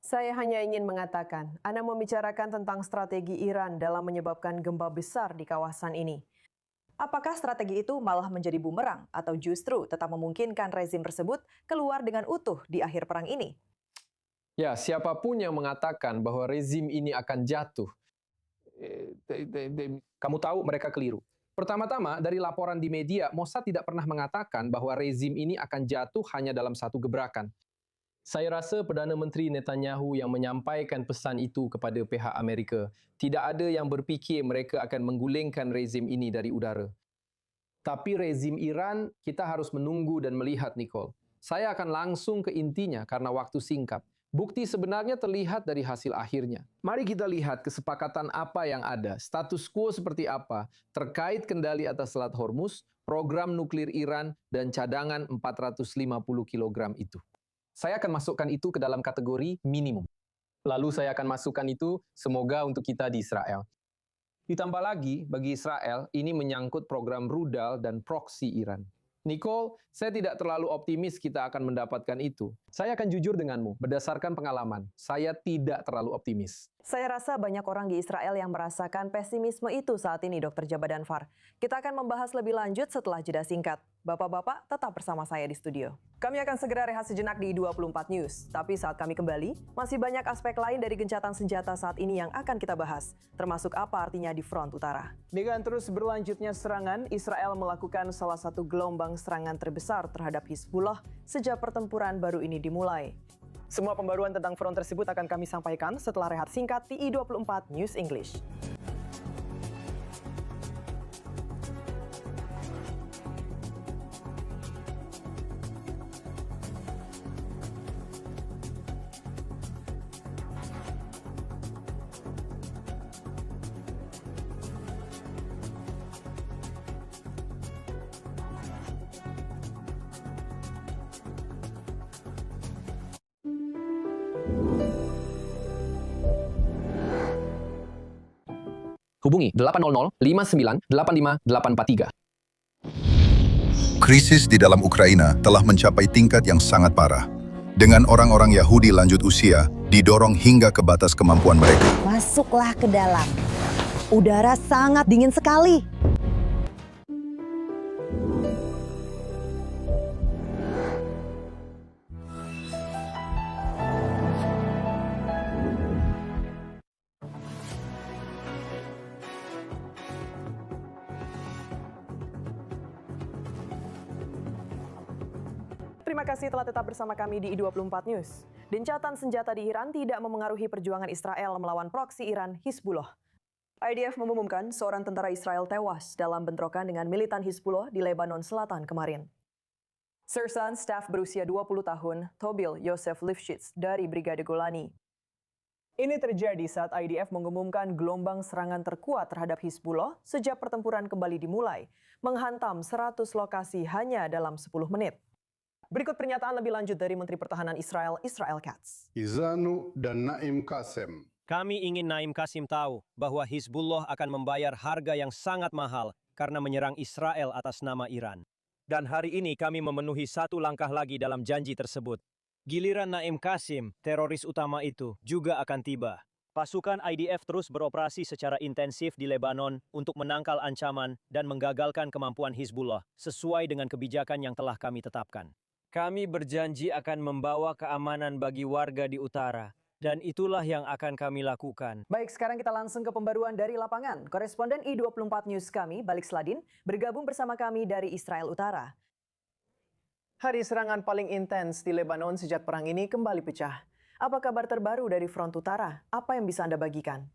Saya hanya ingin mengatakan, Anda membicarakan tentang strategi Iran dalam menyebabkan gempa besar di kawasan ini. Apakah strategi itu malah menjadi bumerang atau justru tetap memungkinkan rezim tersebut keluar dengan utuh di akhir perang ini? Ya, siapapun yang mengatakan bahwa rezim ini akan jatuh, kamu tahu mereka keliru. Pertama-tama, dari laporan di media, Mossad tidak pernah mengatakan bahwa rezim ini akan jatuh hanya dalam satu gebrakan. Saya rasa Perdana Menteri Netanyahu yang menyampaikan pesan itu kepada pihak Amerika. Tidak ada yang berfikir mereka akan menggulingkan rezim ini dari udara. Tapi rezim Iran, kita harus menunggu dan melihat, Nicole. Saya akan langsung ke intinya karena waktu singkat. Bukti sebenarnya terlihat dari hasil akhirnya. Mari kita lihat kesepakatan apa yang ada, status quo seperti apa, terkait kendali atas Selat Hormuz, program nuklir Iran, dan cadangan 450 kg itu. Saya akan masukkan itu ke dalam kategori minimum. Lalu saya akan masukkan itu semoga untuk kita di Israel. Ditambah lagi, bagi Israel, ini menyangkut program rudal dan proksi Iran. Nicole, saya tidak terlalu optimis kita akan mendapatkan itu. Saya akan jujur denganmu, berdasarkan pengalaman, saya tidak terlalu optimis. Saya rasa banyak orang di Israel yang merasakan pesimisme itu saat ini, Dr. Jabadanfar. Kita akan membahas lebih lanjut setelah jeda singkat. Bapak-bapak, tetap bersama saya di studio. Kami akan segera rehat sejenak di 24 News. Tapi saat kami kembali, masih banyak aspek lain dari gencatan senjata saat ini yang akan kita bahas, termasuk apa artinya di front utara. Dengan terus berlanjutnya serangan, Israel melakukan salah satu gelombang serangan terbesar terhadap Hizbullah sejak pertempuran baru ini dimulai. Semua pembaruan tentang front tersebut akan kami sampaikan setelah rehat singkat di I24 News English. Hubungi 800 59 85 843. Krisis di dalam Ukraina telah mencapai tingkat yang sangat parah. Dengan orang-orang Yahudi lanjut usia didorong hingga ke batas kemampuan mereka. Masuklah ke dalam. Udara sangat dingin sekali. Terima kasih telah tetap bersama kami di I24 News. Gencatan senjata di Iran tidak memengaruhi perjuangan Israel melawan proksi Iran, Hizbullah. IDF mengumumkan seorang tentara Israel tewas dalam bentrokan dengan militan Hizbullah di Lebanon Selatan kemarin. Sersan staf berusia 20 tahun, Tobil Yosef Lifshitz dari Brigade Golani. Ini terjadi saat IDF mengumumkan gelombang serangan terkuat terhadap Hizbullah sejak pertempuran kembali dimulai, menghantam 100 lokasi hanya dalam 10 menit. Berikut pernyataan lebih lanjut dari Menteri Pertahanan Israel, Israel Katz. Izanu dan Naim Qassem. Kami ingin Naim Qassem tahu bahwa Hizbullah akan membayar harga yang sangat mahal karena menyerang Israel atas nama Iran. Dan hari ini kami memenuhi satu langkah lagi dalam janji tersebut. Giliran Naim Qassem, teroris utama itu, juga akan tiba. Pasukan IDF terus beroperasi secara intensif di Lebanon untuk menangkal ancaman dan menggagalkan kemampuan Hizbullah sesuai dengan kebijakan yang telah kami tetapkan. Kami berjanji akan membawa keamanan bagi warga di utara, dan itulah yang akan kami lakukan. Baik, sekarang kita langsung ke pembaruan dari lapangan. Koresponden I24 News kami, Balik Sladin, bergabung bersama kami dari Israel Utara. Hari serangan paling intens di Lebanon sejak perang ini kembali pecah. Apa kabar terbaru dari front utara? Apa yang bisa Anda bagikan?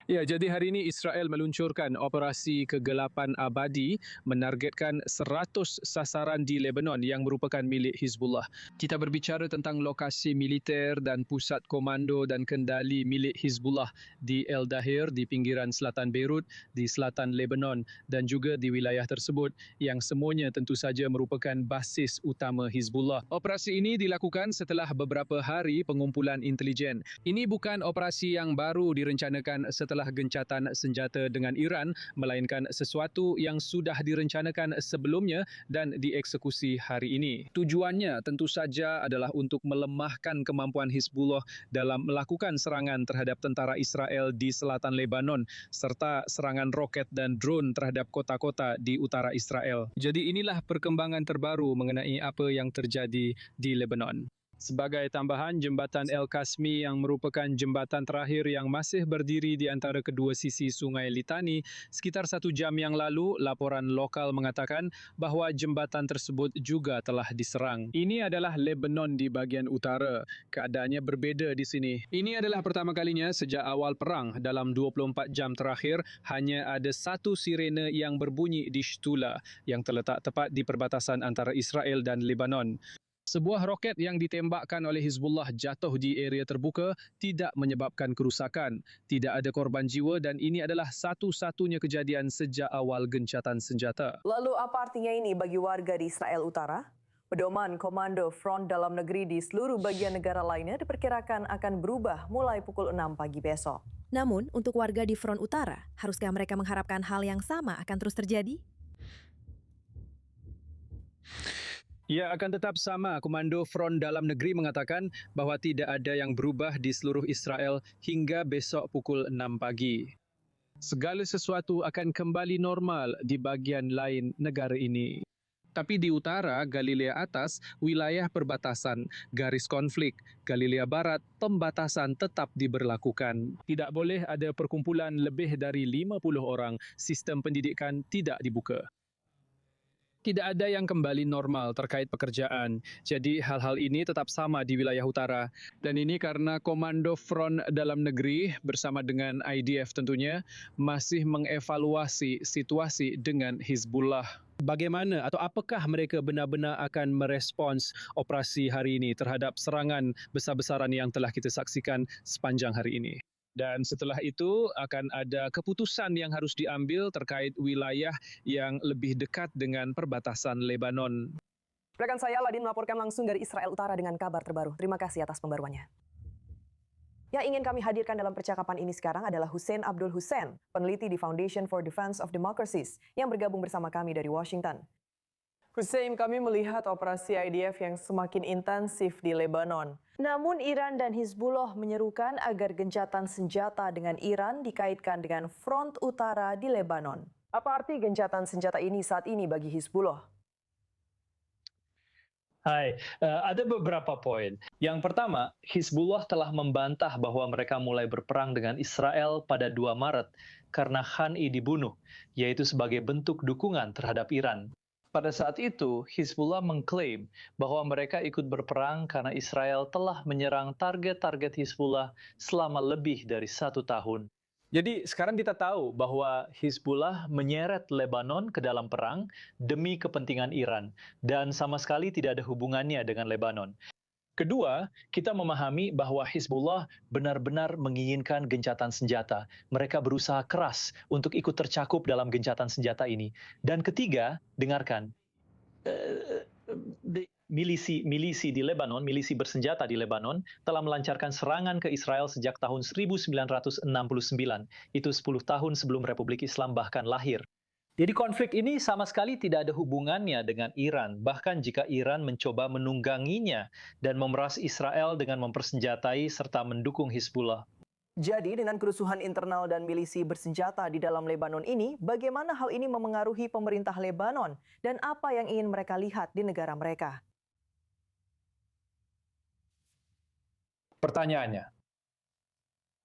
Ya, jadi hari ini Israel meluncurkan operasi kegelapan abadi menargetkan 100 sasaran di Lebanon yang merupakan milik Hizbullah. Kita berbicara tentang lokasi militer dan pusat komando dan kendali milik Hizbullah di El Dahir, di pinggiran selatan Beirut, di selatan Lebanon dan juga di wilayah tersebut yang semuanya tentu saja merupakan basis utama Hizbullah. Operasi ini dilakukan setelah beberapa hari pengumpulan intelijen. Ini bukan operasi yang baru direncanakan setelah gencatan senjata dengan Iran, melainkan sesuatu yang sudah direncanakan sebelumnya dan dieksekusi hari ini. Tujuannya tentu saja adalah untuk melemahkan kemampuan Hizbullah dalam melakukan serangan terhadap tentara Israel di selatan Lebanon serta serangan roket dan drone terhadap kota-kota di utara Israel. Jadi inilah perkembangan terbaru mengenai apa yang terjadi di Lebanon. Sebagai tambahan, jembatan El Kasmi yang merupakan jembatan terakhir yang masih berdiri di antara kedua sisi Sungai Litani, sekitar 1 jam yang lalu, laporan lokal mengatakan bahawa jembatan tersebut juga telah diserang. Ini adalah Lebanon di bahagian utara. Keadaannya berbeza di sini. Ini adalah pertama kalinya sejak awal perang. Dalam 24 jam terakhir, hanya ada 1 sirene yang berbunyi di Shtula yang terletak tepat di perbatasan antara Israel dan Lebanon. Sebuah roket yang ditembakkan oleh Hizbullah jatuh di area terbuka tidak menyebabkan kerusakan. Tidak ada korban jiwa dan ini adalah satu-satunya kejadian sejak awal gencatan senjata. Lalu apa artinya ini bagi warga di Israel Utara? Pedoman Komando Front Dalam Negeri di seluruh bagian negara lainnya diperkirakan akan berubah mulai pukul 6 pagi besok. Namun, untuk warga di Front Utara, haruskah mereka mengharapkan hal yang sama akan terus terjadi? Ya, akan tetap sama. Komando Front Dalam Negeri mengatakan bahawa tidak ada yang berubah di seluruh Israel hingga besok pukul 6 pagi. Segala sesuatu akan kembali normal di bahagian lain negara ini. Tapi di utara, Galilea Atas, wilayah perbatasan, garis konflik, Galilea Barat, pembatasan tetap diberlakukan. Tidak boleh ada perkumpulan lebih dari 50 orang, sistem pendidikan tidak dibuka. Tidak ada yang kembali normal terkait pekerjaan. Jadi hal-hal ini tetap sama di wilayah utara. Dan ini karena Komando Front Dalam Negeri bersama dengan IDF tentunya masih mengevaluasi situasi dengan Hizbullah. Bagaimana atau apakah mereka benar-benar akan merespons operasi hari ini terhadap serangan besar-besaran yang telah kita saksikan sepanjang hari ini. Dan setelah itu akan ada keputusan yang harus diambil terkait wilayah yang lebih dekat dengan perbatasan Lebanon. Rekan saya Aladin melaporkan langsung dari Israel Utara dengan kabar terbaru. Terima kasih atas pembaruannya. Yang ingin kami hadirkan dalam percakapan ini sekarang adalah Hussein Abdul Hussein, peneliti di Foundation for Defense of Democracies, yang bergabung bersama kami dari Washington. Hussein, kami melihat operasi IDF yang semakin intensif di Lebanon. Namun Iran dan Hizbullah menyerukan agar gencatan senjata dengan Iran dikaitkan dengan front utara di Lebanon. Apa arti gencatan senjata ini saat ini bagi Hizbullah? Hai, ada beberapa poin. Yang pertama, Hizbullah telah membantah bahwa mereka mulai berperang dengan Israel pada 2 Maret karena Khani dibunuh, yaitu sebagai bentuk dukungan terhadap Iran. Pada saat itu, Hizbullah mengklaim bahwa mereka ikut berperang karena Israel telah menyerang target-target Hizbullah selama lebih dari 1 tahun. Jadi sekarang kita tahu bahwa Hizbullah menyeret Lebanon ke dalam perang demi kepentingan Iran dan sama sekali tidak ada hubungannya dengan Lebanon. Kedua, kita memahami bahwa Hizbullah benar-benar menginginkan gencatan senjata. Mereka berusaha keras untuk ikut tercakup dalam gencatan senjata ini. Dan ketiga, dengarkan, milisi di Lebanon, milisi bersenjata di Lebanon, telah melancarkan serangan ke Israel sejak tahun 1969. Itu 10 tahun sebelum Republik Islam bahkan lahir. Jadi konflik ini sama sekali tidak ada hubungannya dengan Iran, bahkan jika Iran mencoba menungganginya dan memeras Israel dengan mempersenjatai serta mendukung Hizbullah. Jadi dengan kerusuhan internal dan milisi bersenjata di dalam Lebanon ini, bagaimana hal ini memengaruhi pemerintah Lebanon dan apa yang ingin mereka lihat di negara mereka? Pertanyaannya,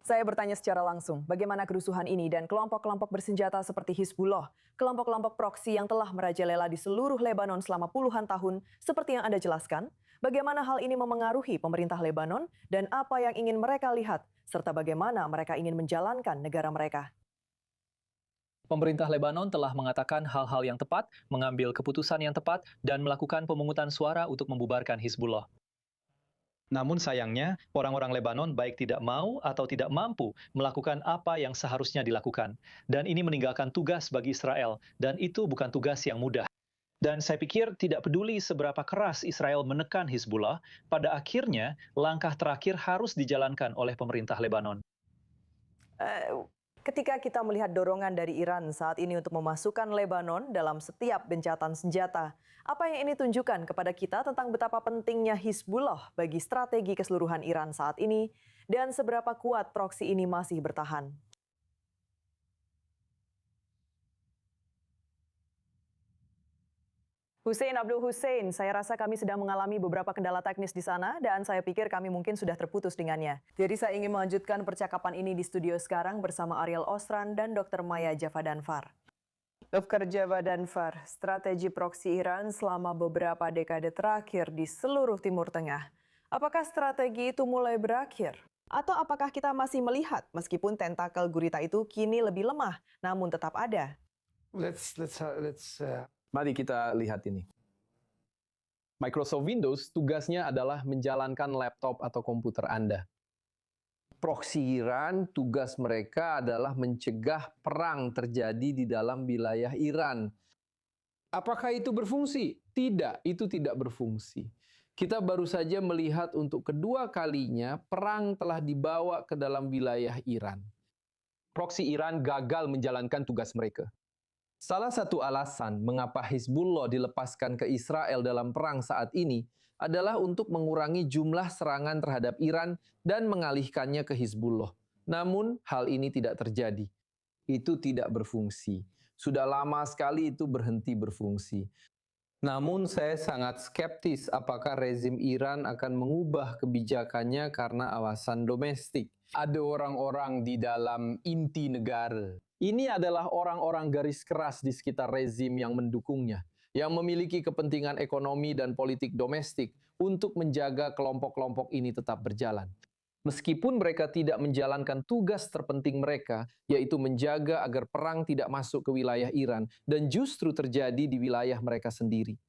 Saya bertanya secara langsung, bagaimana kerusuhan ini dan kelompok-kelompok bersenjata seperti Hizbullah, kelompok-kelompok proksi yang telah merajalela di seluruh Lebanon selama puluhan tahun, seperti yang Anda jelaskan, bagaimana hal ini memengaruhi pemerintah Lebanon dan apa yang ingin mereka lihat, serta bagaimana mereka ingin menjalankan negara mereka. Pemerintah Lebanon telah mengatakan hal-hal yang tepat, mengambil keputusan yang tepat, dan melakukan pemungutan suara untuk membubarkan Hizbullah. Namun sayangnya, orang-orang Lebanon baik tidak mau atau tidak mampu melakukan apa yang seharusnya dilakukan. Dan ini meninggalkan tugas bagi Israel, dan itu bukan tugas yang mudah. Dan saya pikir tidak peduli seberapa keras Israel menekan Hizbullah, pada akhirnya langkah terakhir harus dijalankan oleh pemerintah Lebanon. Ketika kita melihat dorongan dari Iran saat ini untuk memasukkan Lebanon dalam setiap gencatan senjata, apa yang ini tunjukkan kepada kita tentang betapa pentingnya Hizbullah bagi strategi keseluruhan Iran saat ini dan seberapa kuat proksi ini masih bertahan? Hussein Abdul Hussein, saya rasa kami sedang mengalami beberapa kendala teknis di sana dan saya pikir kami mungkin sudah terputus dengannya. Jadi saya ingin melanjutkan percakapan ini di studio sekarang bersama Ariel Osran dan Dr. Maya Javadanfar. Dr. Javadanfar, strategi proksi Iran selama beberapa dekade terakhir di seluruh Timur Tengah. Apakah strategi itu mulai berakhir? Atau apakah kita masih melihat meskipun tentakel gurita itu kini lebih lemah namun tetap ada? Mari kita lihat ini. Microsoft Windows tugasnya adalah menjalankan laptop atau komputer Anda. Proksi Iran, tugas mereka adalah mencegah perang terjadi di dalam wilayah Iran. Apakah itu berfungsi? Tidak, itu tidak berfungsi. Kita baru saja melihat untuk kedua kalinya perang telah dibawa ke dalam wilayah Iran. Proksi Iran gagal menjalankan tugas mereka. Salah satu alasan mengapa Hizbullah dilepaskan ke Israel dalam perang saat ini adalah untuk mengurangi jumlah serangan terhadap Iran dan mengalihkannya ke Hizbullah. Namun, hal ini tidak terjadi. Itu tidak berfungsi. Sudah lama sekali itu berhenti berfungsi. Namun, saya sangat skeptis apakah rezim Iran akan mengubah kebijakannya karena alasan domestik. Ada orang-orang di dalam inti negara. Ini adalah orang-orang garis keras di sekitar rezim yang mendukungnya, yang memiliki kepentingan ekonomi dan politik domestik untuk menjaga kelompok-kelompok ini tetap berjalan. Meskipun mereka tidak menjalankan tugas terpenting mereka, yaitu menjaga agar perang tidak masuk ke wilayah Iran dan justru terjadi di wilayah mereka sendiri.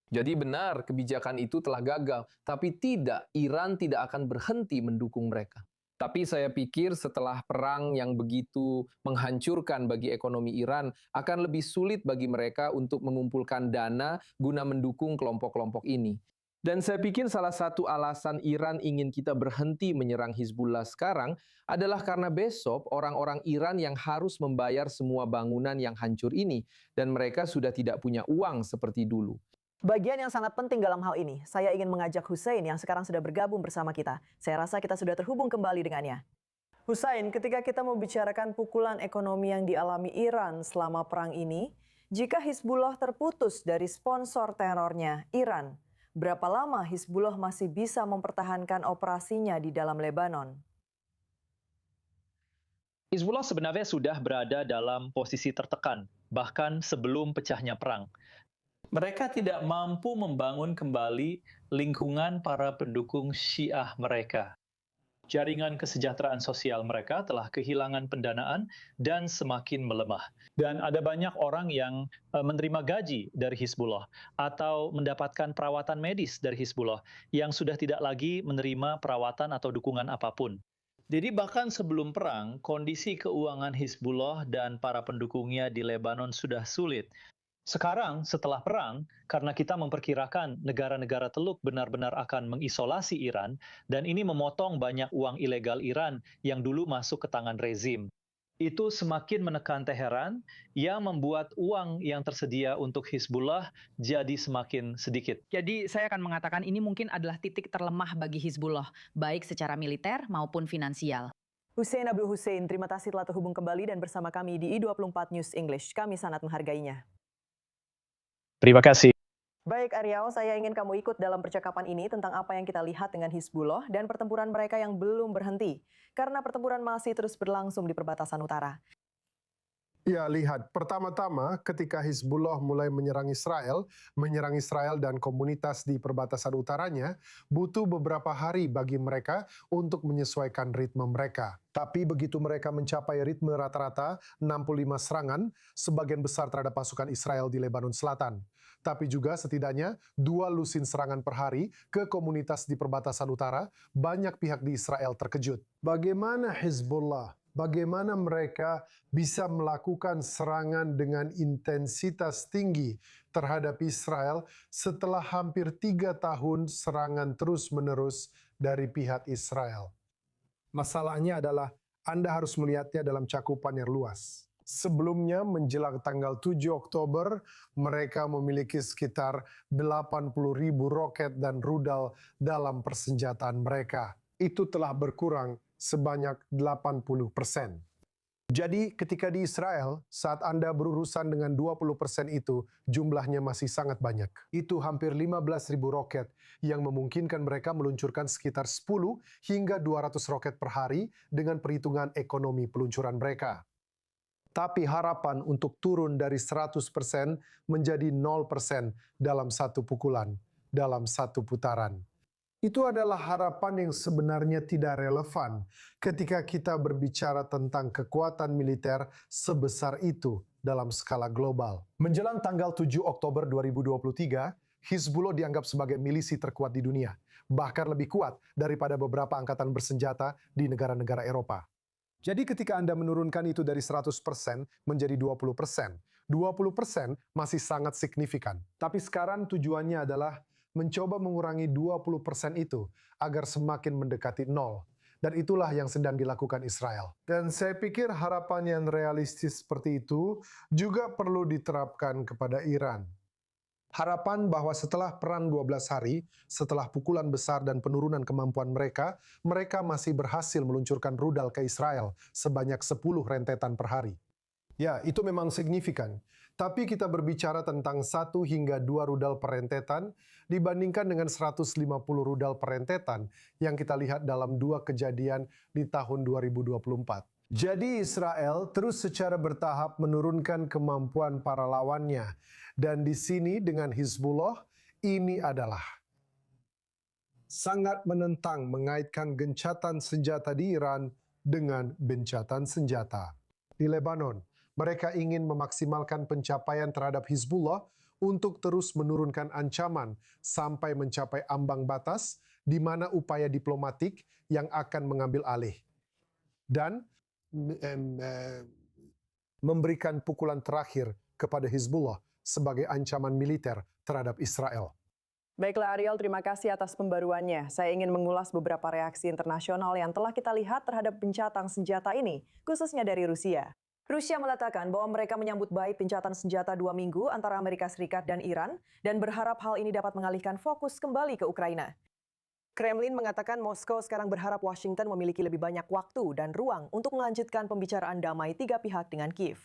Jadi benar kebijakan itu telah gagal, tapi tidak, Iran tidak akan berhenti mendukung mereka. Tapi saya pikir setelah perang yang begitu menghancurkan bagi ekonomi Iran, akan lebih sulit bagi mereka untuk mengumpulkan dana guna mendukung kelompok-kelompok ini. Dan saya pikir salah satu alasan Iran ingin kita berhenti menyerang Hizbullah sekarang adalah karena besok orang-orang Iran yang harus membayar semua bangunan yang hancur ini, dan mereka sudah tidak punya uang seperti dulu. Bagian yang sangat penting dalam hal ini, saya ingin mengajak Hussein yang sekarang sudah bergabung bersama kita. Saya rasa kita sudah terhubung kembali dengannya. Hussein, ketika kita membicarakan pukulan ekonomi yang dialami Iran selama perang ini, jika Hizbullah terputus dari sponsor terornya, Iran, berapa lama Hizbullah masih bisa mempertahankan operasinya di dalam Lebanon? Hizbullah sebenarnya sudah berada dalam posisi tertekan, bahkan sebelum pecahnya perang. Mereka tidak mampu membangun kembali lingkungan para pendukung Syiah mereka. Jaringan kesejahteraan sosial mereka telah kehilangan pendanaan dan semakin melemah. Dan ada banyak orang yang menerima gaji dari Hizbullah atau mendapatkan perawatan medis dari Hizbullah yang sudah tidak lagi menerima perawatan atau dukungan apapun. Jadi bahkan sebelum perang, kondisi keuangan Hizbullah dan para pendukungnya di Lebanon sudah sulit. Sekarang, setelah perang, karena kita memperkirakan negara-negara Teluk benar-benar akan mengisolasi Iran, dan ini memotong banyak uang ilegal Iran yang dulu masuk ke tangan rezim. Itu semakin menekan Teheran, yang membuat uang yang tersedia untuk Hizbullah jadi semakin sedikit. Jadi saya akan mengatakan ini mungkin adalah titik terlemah bagi Hizbullah, baik secara militer maupun finansial. Hussein Abdul Hussein, terima kasih telah terhubung kembali dan bersama kami di I24 News English. Kami sangat menghargainya. Terima kasih. Baik Ariel, saya ingin kamu ikut dalam percakapan ini tentang apa yang kita lihat dengan Hizbullah dan pertempuran mereka yang belum berhenti. Karena pertempuran masih terus berlangsung di perbatasan utara. Ya, lihat. Pertama-tama ketika Hizbullah mulai menyerang Israel dan komunitas di perbatasan utaranya, butuh beberapa hari bagi mereka untuk menyesuaikan ritme mereka. Tapi begitu mereka mencapai ritme rata-rata 65 serangan, sebagian besar terhadap pasukan Israel di Lebanon Selatan. Tapi juga setidaknya 2 lusin serangan per hari ke komunitas di perbatasan utara, banyak pihak di Israel terkejut. Bagaimana Hizbullah? Bagaimana mereka bisa melakukan serangan dengan intensitas tinggi terhadap Israel setelah hampir 3 tahun serangan terus-menerus dari pihak Israel? Masalahnya adalah Anda harus melihatnya dalam cakupan yang luas. Sebelumnya, menjelang tanggal 7 Oktober, mereka memiliki sekitar 80.000 roket dan rudal dalam persenjataan mereka. Itu telah berkurang sebanyak 80%. Jadi ketika di Israel, saat Anda berurusan dengan 20% itu, jumlahnya masih sangat banyak. Itu hampir 15.000 roket yang memungkinkan mereka meluncurkan sekitar 10 hingga 200 roket per hari dengan perhitungan ekonomi peluncuran mereka. Tapi harapan untuk turun dari 100% menjadi 0% dalam satu pukulan, dalam satu putaran. Itu adalah harapan yang sebenarnya tidak relevan ketika kita berbicara tentang kekuatan militer sebesar itu dalam skala global. Menjelang tanggal 7 Oktober 2023, Hizbullah dianggap sebagai milisi terkuat di dunia, bahkan lebih kuat daripada beberapa angkatan bersenjata di negara-negara Eropa. Jadi ketika Anda menurunkan itu dari 100% menjadi 20%, 20% masih sangat signifikan. Tapi sekarang tujuannya adalah mencoba mengurangi 20% itu agar semakin mendekati 0. Dan itulah yang sedang dilakukan Israel. Dan saya pikir harapan yang realistis seperti itu juga perlu diterapkan kepada Iran. Harapan bahwa setelah perang 12 hari, setelah pukulan besar dan penurunan kemampuan mereka, mereka masih berhasil meluncurkan rudal ke Israel sebanyak 10 rentetan per hari. Ya, itu memang signifikan. Tapi kita berbicara tentang 1 hingga 2 rudal per rentetan dibandingkan dengan 150 rudal per rentetan yang kita lihat dalam 2 kejadian di tahun 2024. Jadi Israel terus secara bertahap menurunkan kemampuan para lawannya. Dan di sini dengan Hizbullah, ini adalah sangat menentang mengaitkan gencatan senjata di Iran dengan gencatan senjata di Lebanon. Mereka ingin memaksimalkan pencapaian terhadap Hizbullah untuk terus menurunkan ancaman sampai mencapai ambang batas di mana upaya diplomatik yang akan mengambil alih. Dan memberikan pukulan terakhir kepada Hizbullah sebagai ancaman militer terhadap Israel. Baiklah Ariel, terima kasih atas pembaruannya. Saya ingin mengulas beberapa reaksi internasional yang telah kita lihat terhadap gencatan senjata ini, khususnya dari Rusia. Rusia mengatakan bahwa mereka menyambut baik gencatan senjata 2 minggu antara Amerika Serikat dan Iran dan berharap hal ini dapat mengalihkan fokus kembali ke Ukraina. Kremlin mengatakan Moskow sekarang berharap Washington memiliki lebih banyak waktu dan ruang untuk melanjutkan pembicaraan damai 3 pihak dengan Kiev.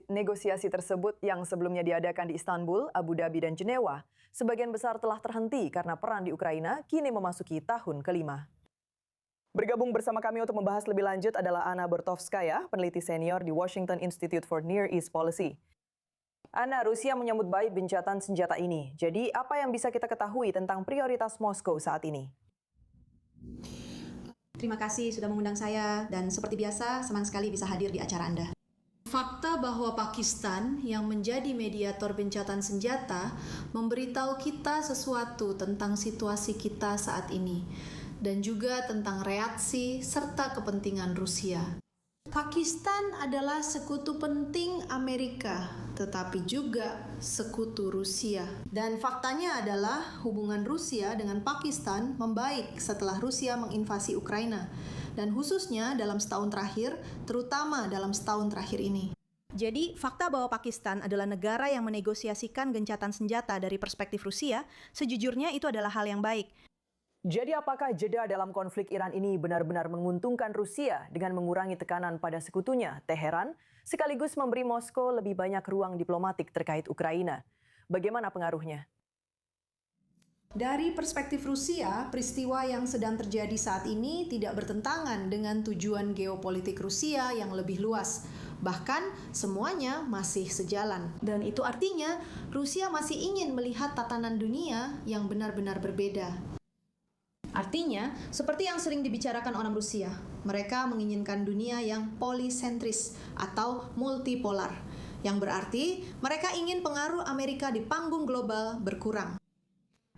Negosiasi tersebut yang sebelumnya diadakan di Istanbul, Abu Dhabi, dan Jenewa, sebagian besar telah terhenti karena perang di Ukraina kini memasuki tahun kelima. Bergabung bersama kami untuk membahas lebih lanjut adalah Anna Bertovskaya, peneliti senior di Washington Institute for Near East Policy. Anna, Rusia menyambut baik gencatan senjata ini. Jadi, apa yang bisa kita ketahui tentang prioritas Moskow saat ini? Terima kasih sudah mengundang saya, dan seperti biasa, senang sekali bisa hadir di acara Anda. Fakta bahwa Pakistan yang menjadi mediator gencatan senjata memberitahu kita sesuatu tentang situasi kita saat ini, dan juga tentang reaksi serta kepentingan Rusia. Pakistan adalah sekutu penting Amerika, tetapi juga sekutu Rusia. Dan faktanya adalah hubungan Rusia dengan Pakistan membaik setelah Rusia menginvasi Ukraina, dan khususnya dalam setahun terakhir, terutama dalam setahun terakhir ini. Jadi, fakta bahwa Pakistan adalah negara yang menegosiasikan gencatan senjata dari perspektif Rusia, sejujurnya itu adalah hal yang baik. Jadi apakah jeda dalam konflik Iran ini benar-benar menguntungkan Rusia dengan mengurangi tekanan pada sekutunya, Teheran, sekaligus memberi Moskow lebih banyak ruang diplomatik terkait Ukraina? Bagaimana pengaruhnya? Dari perspektif Rusia, peristiwa yang sedang terjadi saat ini tidak bertentangan dengan tujuan geopolitik Rusia yang lebih luas. Bahkan semuanya masih sejalan. Dan itu artinya Rusia masih ingin melihat tatanan dunia yang benar-benar berbeda. Artinya, seperti yang sering dibicarakan orang Rusia, mereka menginginkan dunia yang polisentris atau multipolar, yang berarti mereka ingin pengaruh Amerika di panggung global berkurang.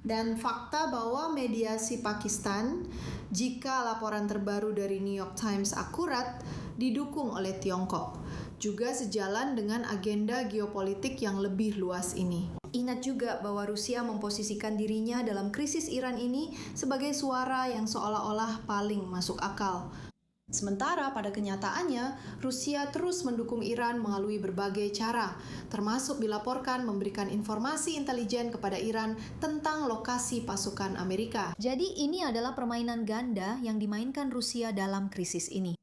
Dan fakta bahwa mediasi Pakistan, jika laporan terbaru dari New York Times akurat, didukung oleh Tiongkok, juga sejalan dengan agenda geopolitik yang lebih luas ini. Ingat juga bahwa Rusia memposisikan dirinya dalam krisis Iran ini sebagai suara yang seolah-olah paling masuk akal. Sementara pada kenyataannya, Rusia terus mendukung Iran melalui berbagai cara, termasuk dilaporkan memberikan informasi intelijen kepada Iran tentang lokasi pasukan Amerika. Jadi ini adalah permainan ganda yang dimainkan Rusia dalam krisis ini.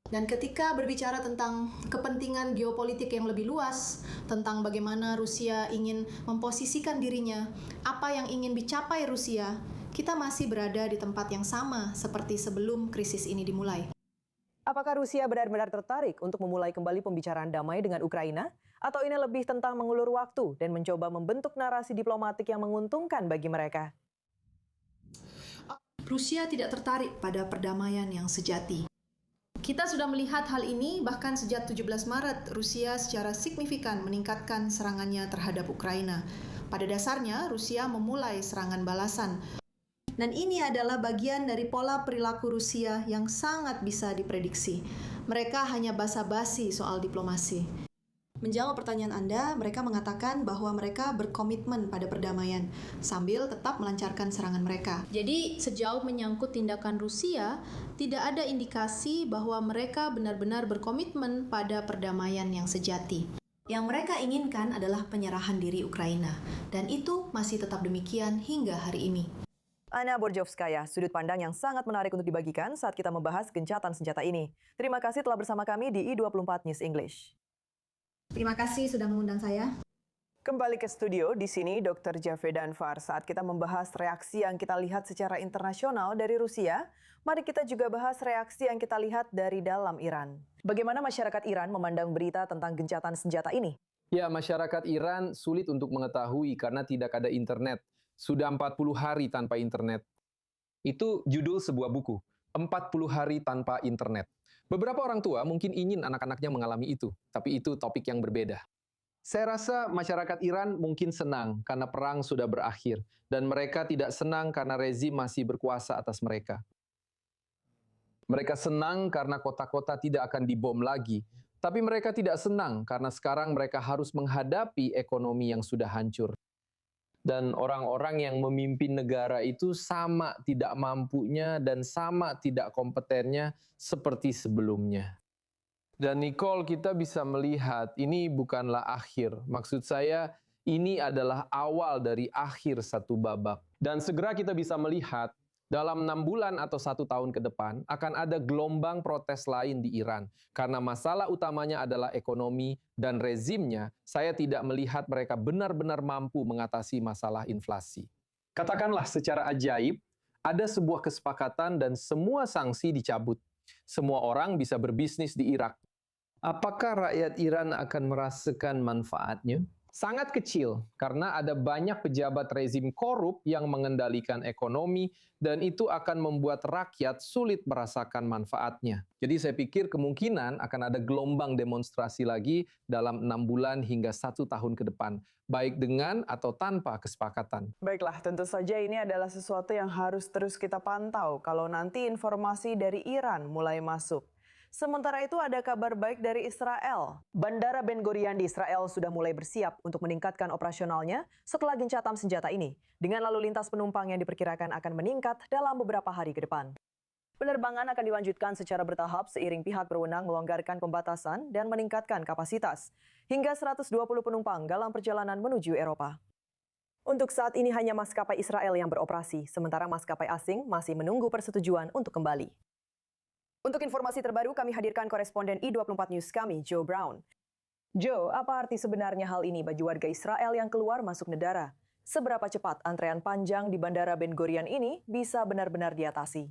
Dan ketika berbicara tentang kepentingan geopolitik yang lebih luas, tentang bagaimana Rusia ingin memposisikan dirinya, apa yang ingin dicapai Rusia, kita masih berada di tempat yang sama seperti sebelum krisis ini dimulai. Apakah Rusia benar-benar tertarik untuk memulai kembali pembicaraan damai dengan Ukraina? Atau ini lebih tentang mengulur waktu dan mencoba membentuk narasi diplomatik yang menguntungkan bagi mereka? Rusia tidak tertarik pada perdamaian yang sejati. Kita sudah melihat hal ini bahkan sejak 17 Maret, Rusia secara signifikan meningkatkan serangannya terhadap Ukraina. Pada dasarnya, Rusia memulai serangan balasan. Dan ini adalah bagian dari pola perilaku Rusia yang sangat bisa diprediksi. Mereka hanya basa-basi soal diplomasi. Menjawab pertanyaan Anda, mereka mengatakan bahwa mereka berkomitmen pada perdamaian, sambil tetap melancarkan serangan mereka. Jadi, sejauh menyangkut tindakan Rusia, tidak ada indikasi bahwa mereka benar-benar berkomitmen pada perdamaian yang sejati. Yang mereka inginkan adalah penyerahan diri Ukraina, dan itu masih tetap demikian hingga hari ini. Anna Borjovskaya, sudut pandang yang sangat menarik untuk dibagikan saat kita membahas gencatan senjata ini. Terima kasih telah bersama kami di I24 News English. Terima kasih sudah mengundang saya. Kembali ke studio, di sini Dr. Jaffe Danfar. Saat kita membahas reaksi yang kita lihat secara internasional dari Rusia, mari kita juga bahas reaksi yang kita lihat dari dalam Iran. Bagaimana masyarakat Iran memandang berita tentang gencatan senjata ini? Ya, masyarakat Iran sulit untuk mengetahui karena tidak ada internet. Sudah 40 hari tanpa internet. Itu judul sebuah buku, 40 hari tanpa internet. Beberapa orang tua mungkin ingin anak-anaknya mengalami itu, tapi itu topik yang berbeda. Saya rasa masyarakat Iran mungkin senang karena perang sudah berakhir, dan mereka tidak senang karena rezim masih berkuasa atas mereka. Mereka senang karena kota-kota tidak akan dibom lagi, tapi mereka tidak senang karena sekarang mereka harus menghadapi ekonomi yang sudah hancur. Dan orang-orang yang memimpin negara itu sama tidak mampunya dan sama tidak kompetennya seperti sebelumnya. Dan Nicole, kita bisa melihat ini bukanlah akhir. Maksud saya, ini adalah awal dari akhir satu babak. Dan segera kita bisa melihat dalam 6 bulan atau 1 tahun ke depan akan ada gelombang protes lain di Iran. Karena masalah utamanya adalah ekonomi dan rezimnya, saya tidak melihat mereka benar-benar mampu mengatasi masalah inflasi. Katakanlah secara ajaib, ada sebuah kesepakatan dan semua sanksi dicabut. Semua orang bisa berbisnis di Irak. Apakah rakyat Iran akan merasakan manfaatnya? Sangat kecil, karena ada banyak pejabat rezim korup yang mengendalikan ekonomi, dan itu akan membuat rakyat sulit merasakan manfaatnya. Jadi saya pikir kemungkinan akan ada gelombang demonstrasi lagi dalam 6 bulan hingga 1 tahun ke depan, baik dengan atau tanpa kesepakatan. Baiklah, tentu saja ini adalah sesuatu yang harus terus kita pantau kalau nanti informasi dari Iran mulai masuk. Sementara itu ada kabar baik dari Israel. Bandara Ben Gurion di Israel sudah mulai bersiap untuk meningkatkan operasionalnya setelah gencatan senjata ini, dengan lalu lintas penumpang yang diperkirakan akan meningkat dalam beberapa hari ke depan. Penerbangan akan dilanjutkan secara bertahap seiring pihak berwenang melonggarkan pembatasan dan meningkatkan kapasitas, hingga 120 penumpang dalam perjalanan menuju Eropa. Untuk saat ini hanya maskapai Israel yang beroperasi, sementara maskapai asing masih menunggu persetujuan untuk kembali. Untuk informasi terbaru, kami hadirkan koresponden I24 News kami, Joe Brown. Joe, apa arti sebenarnya hal ini bagi warga Israel yang keluar masuk negara? Seberapa cepat antrean panjang di Bandara Ben Gurion ini bisa benar-benar diatasi?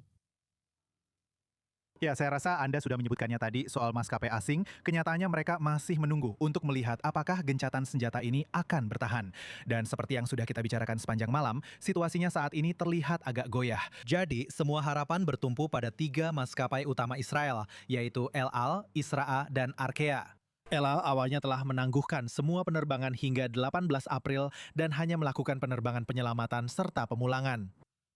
Ya, saya rasa Anda sudah menyebutkannya tadi soal maskapai asing. Kenyataannya mereka masih menunggu untuk melihat apakah gencatan senjata ini akan bertahan. Dan seperti yang sudah kita bicarakan sepanjang malam, situasinya saat ini terlihat agak goyah. Jadi, semua harapan bertumpu pada 3 maskapai utama Israel, yaitu El Al, Isra'a, dan Arkea. El Al awalnya telah menangguhkan semua penerbangan hingga 18 April dan hanya melakukan penerbangan penyelamatan serta pemulangan.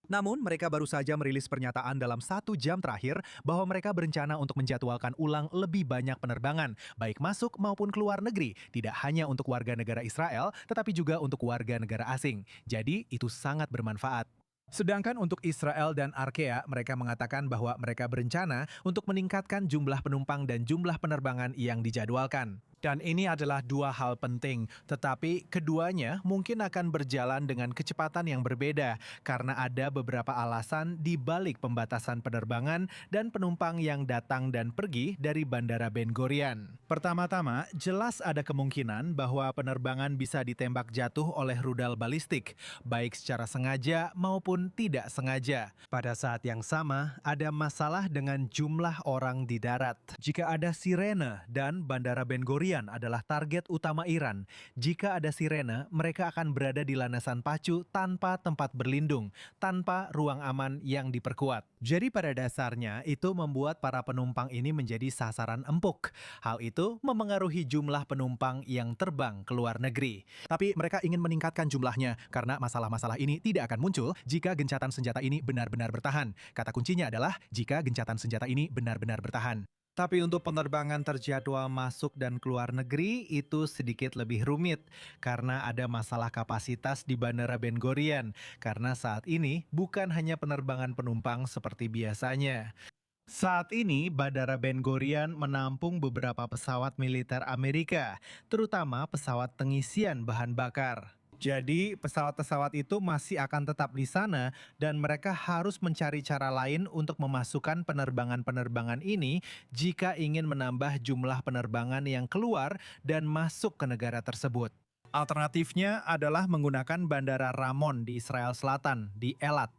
Namun, mereka baru saja merilis pernyataan dalam 1 jam terakhir bahwa mereka berencana untuk menjadwalkan ulang lebih banyak penerbangan, baik masuk maupun keluar negeri, tidak hanya untuk warga negara Israel, tetapi juga untuk warga negara asing. Jadi, itu sangat bermanfaat. Sedangkan untuk Israel dan Arkea, mereka mengatakan bahwa mereka berencana untuk meningkatkan jumlah penumpang dan jumlah penerbangan yang dijadwalkan. Dan ini adalah 2 hal penting, tetapi keduanya mungkin akan berjalan dengan kecepatan yang berbeda karena ada beberapa alasan di balik pembatasan penerbangan dan penumpang yang datang dan pergi dari Bandara Ben Gurion. Pertama-tama, jelas ada kemungkinan bahwa penerbangan bisa ditembak jatuh oleh rudal balistik, baik secara sengaja maupun tidak sengaja. Pada saat yang sama, ada masalah dengan jumlah orang di darat. Jika ada sirene dan Bandara Ben Gurion adalah target utama Iran. Jika ada sirene, mereka akan berada di landasan pacu tanpa tempat berlindung, tanpa ruang aman yang diperkuat. Jadi pada dasarnya itu membuat para penumpang ini menjadi sasaran empuk. Hal itu memengaruhi jumlah penumpang yang terbang ke luar negeri. Tapi mereka ingin meningkatkan jumlahnya karena masalah-masalah ini tidak akan muncul jika gencatan senjata ini benar-benar bertahan. Kata kuncinya adalah jika gencatan senjata ini benar-benar bertahan. Tapi untuk penerbangan terjadwal masuk dan keluar negeri itu sedikit lebih rumit karena ada masalah kapasitas di Bandara Ben Gurion karena saat ini bukan hanya penerbangan penumpang seperti biasanya. Saat ini Bandara Ben Gurion menampung beberapa pesawat militer Amerika, terutama pesawat pengisian bahan bakar. Jadi pesawat-pesawat itu masih akan tetap di sana dan mereka harus mencari cara lain untuk memasukkan penerbangan-penerbangan ini jika ingin menambah jumlah penerbangan yang keluar dan masuk ke negara tersebut. Alternatifnya adalah menggunakan Bandara Ramon di Israel Selatan, di Elat.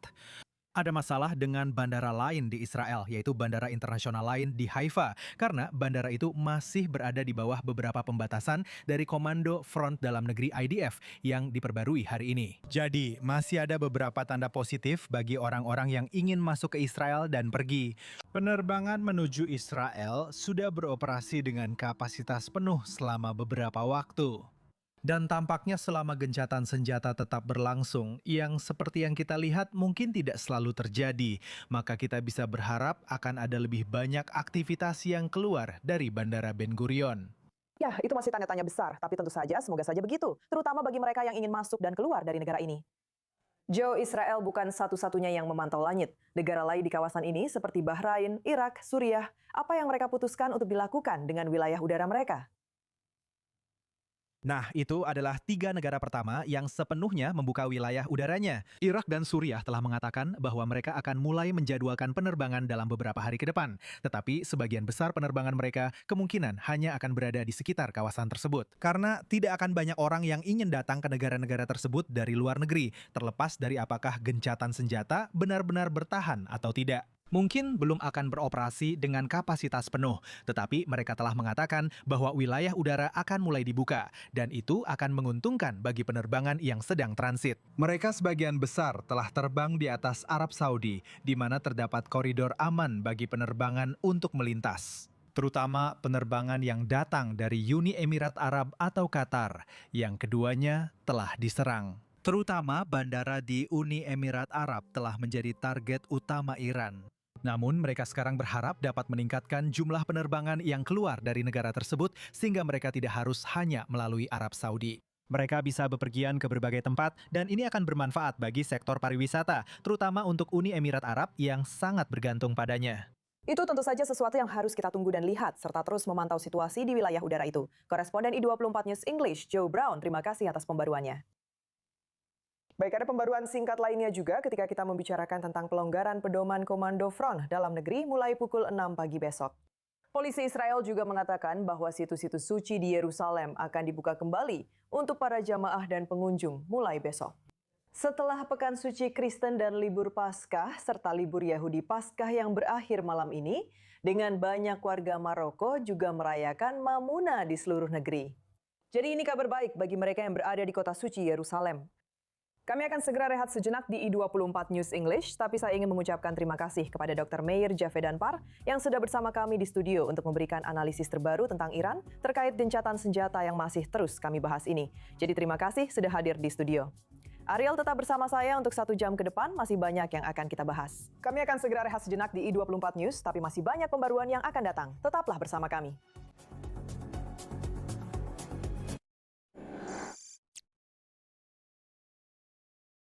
Ada masalah dengan bandara lain di Israel, yaitu bandara internasional lain di Haifa, karena bandara itu masih berada di bawah beberapa pembatasan dari Komando Front Dalam Negeri IDF yang diperbarui hari ini. Jadi, masih ada beberapa tanda positif bagi orang-orang yang ingin masuk ke Israel dan pergi. Penerbangan menuju Israel sudah beroperasi dengan kapasitas penuh selama beberapa waktu. Dan tampaknya selama gencatan senjata tetap berlangsung, yang seperti yang kita lihat mungkin tidak selalu terjadi, maka kita bisa berharap akan ada lebih banyak aktivitas yang keluar dari Bandara Ben Gurion. Ya, itu masih tanda-tanya besar, tapi tentu saja semoga saja begitu, terutama bagi mereka yang ingin masuk dan keluar dari negara ini. Joe, Israel bukan satu-satunya yang memantau langit. Negara lain di kawasan ini seperti Bahrain, Irak, Suriah, apa yang mereka putuskan untuk dilakukan dengan wilayah udara mereka? Nah, itu adalah 3 negara pertama yang sepenuhnya membuka wilayah udaranya. Irak dan Suriah telah mengatakan bahwa mereka akan mulai menjadwalkan penerbangan dalam beberapa hari ke depan. Tetapi sebagian besar penerbangan mereka kemungkinan hanya akan berada di sekitar kawasan tersebut. Karena tidak akan banyak orang yang ingin datang ke negara-negara tersebut dari luar negeri, terlepas dari apakah gencatan senjata benar-benar bertahan atau tidak. Mungkin belum akan beroperasi dengan kapasitas penuh, tetapi mereka telah mengatakan bahwa wilayah udara akan mulai dibuka, dan itu akan menguntungkan bagi penerbangan yang sedang transit. Mereka sebagian besar telah terbang di atas Arab Saudi, di mana terdapat koridor aman bagi penerbangan untuk melintas. Terutama penerbangan yang datang dari Uni Emirat Arab atau Qatar, yang keduanya telah diserang. Terutama bandara di Uni Emirat Arab telah menjadi target utama Iran. Namun mereka sekarang berharap dapat meningkatkan jumlah penerbangan yang keluar dari negara tersebut sehingga mereka tidak harus hanya melalui Arab Saudi. Mereka bisa bepergian ke berbagai tempat dan ini akan bermanfaat bagi sektor pariwisata, terutama untuk Uni Emirat Arab yang sangat bergantung padanya. Itu tentu saja sesuatu yang harus kita tunggu dan lihat, serta terus memantau situasi di wilayah udara itu. Koresponden I24 News English, Joe Brown, terima kasih atas pembaruannya. Baik, ada pembaruan singkat lainnya juga ketika kita membicarakan tentang pelonggaran pedoman Komando Front Dalam Negeri mulai pukul 6 pagi besok. Polisi Israel juga mengatakan bahwa situs-situs suci di Yerusalem akan dibuka kembali untuk para jamaah dan pengunjung mulai besok. Setelah Pekan Suci Kristen dan libur Paskah serta libur Yahudi Paskah yang berakhir malam ini, dengan banyak warga Maroko juga merayakan Mamuna di seluruh negeri. Jadi ini kabar baik bagi mereka yang berada di kota suci Yerusalem. Kami akan segera rehat sejenak di I24 News English, tapi saya ingin mengucapkan terima kasih kepada Dr. Meir Javedanpar yang sudah bersama kami di studio untuk memberikan analisis terbaru tentang Iran terkait gencatan senjata yang masih terus kami bahas ini. Jadi terima kasih sudah hadir di studio. Ariel tetap bersama saya untuk 1 jam ke depan, masih banyak yang akan kita bahas. Kami akan segera rehat sejenak di I24 News, tapi masih banyak pembaruan yang akan datang. Tetaplah bersama kami.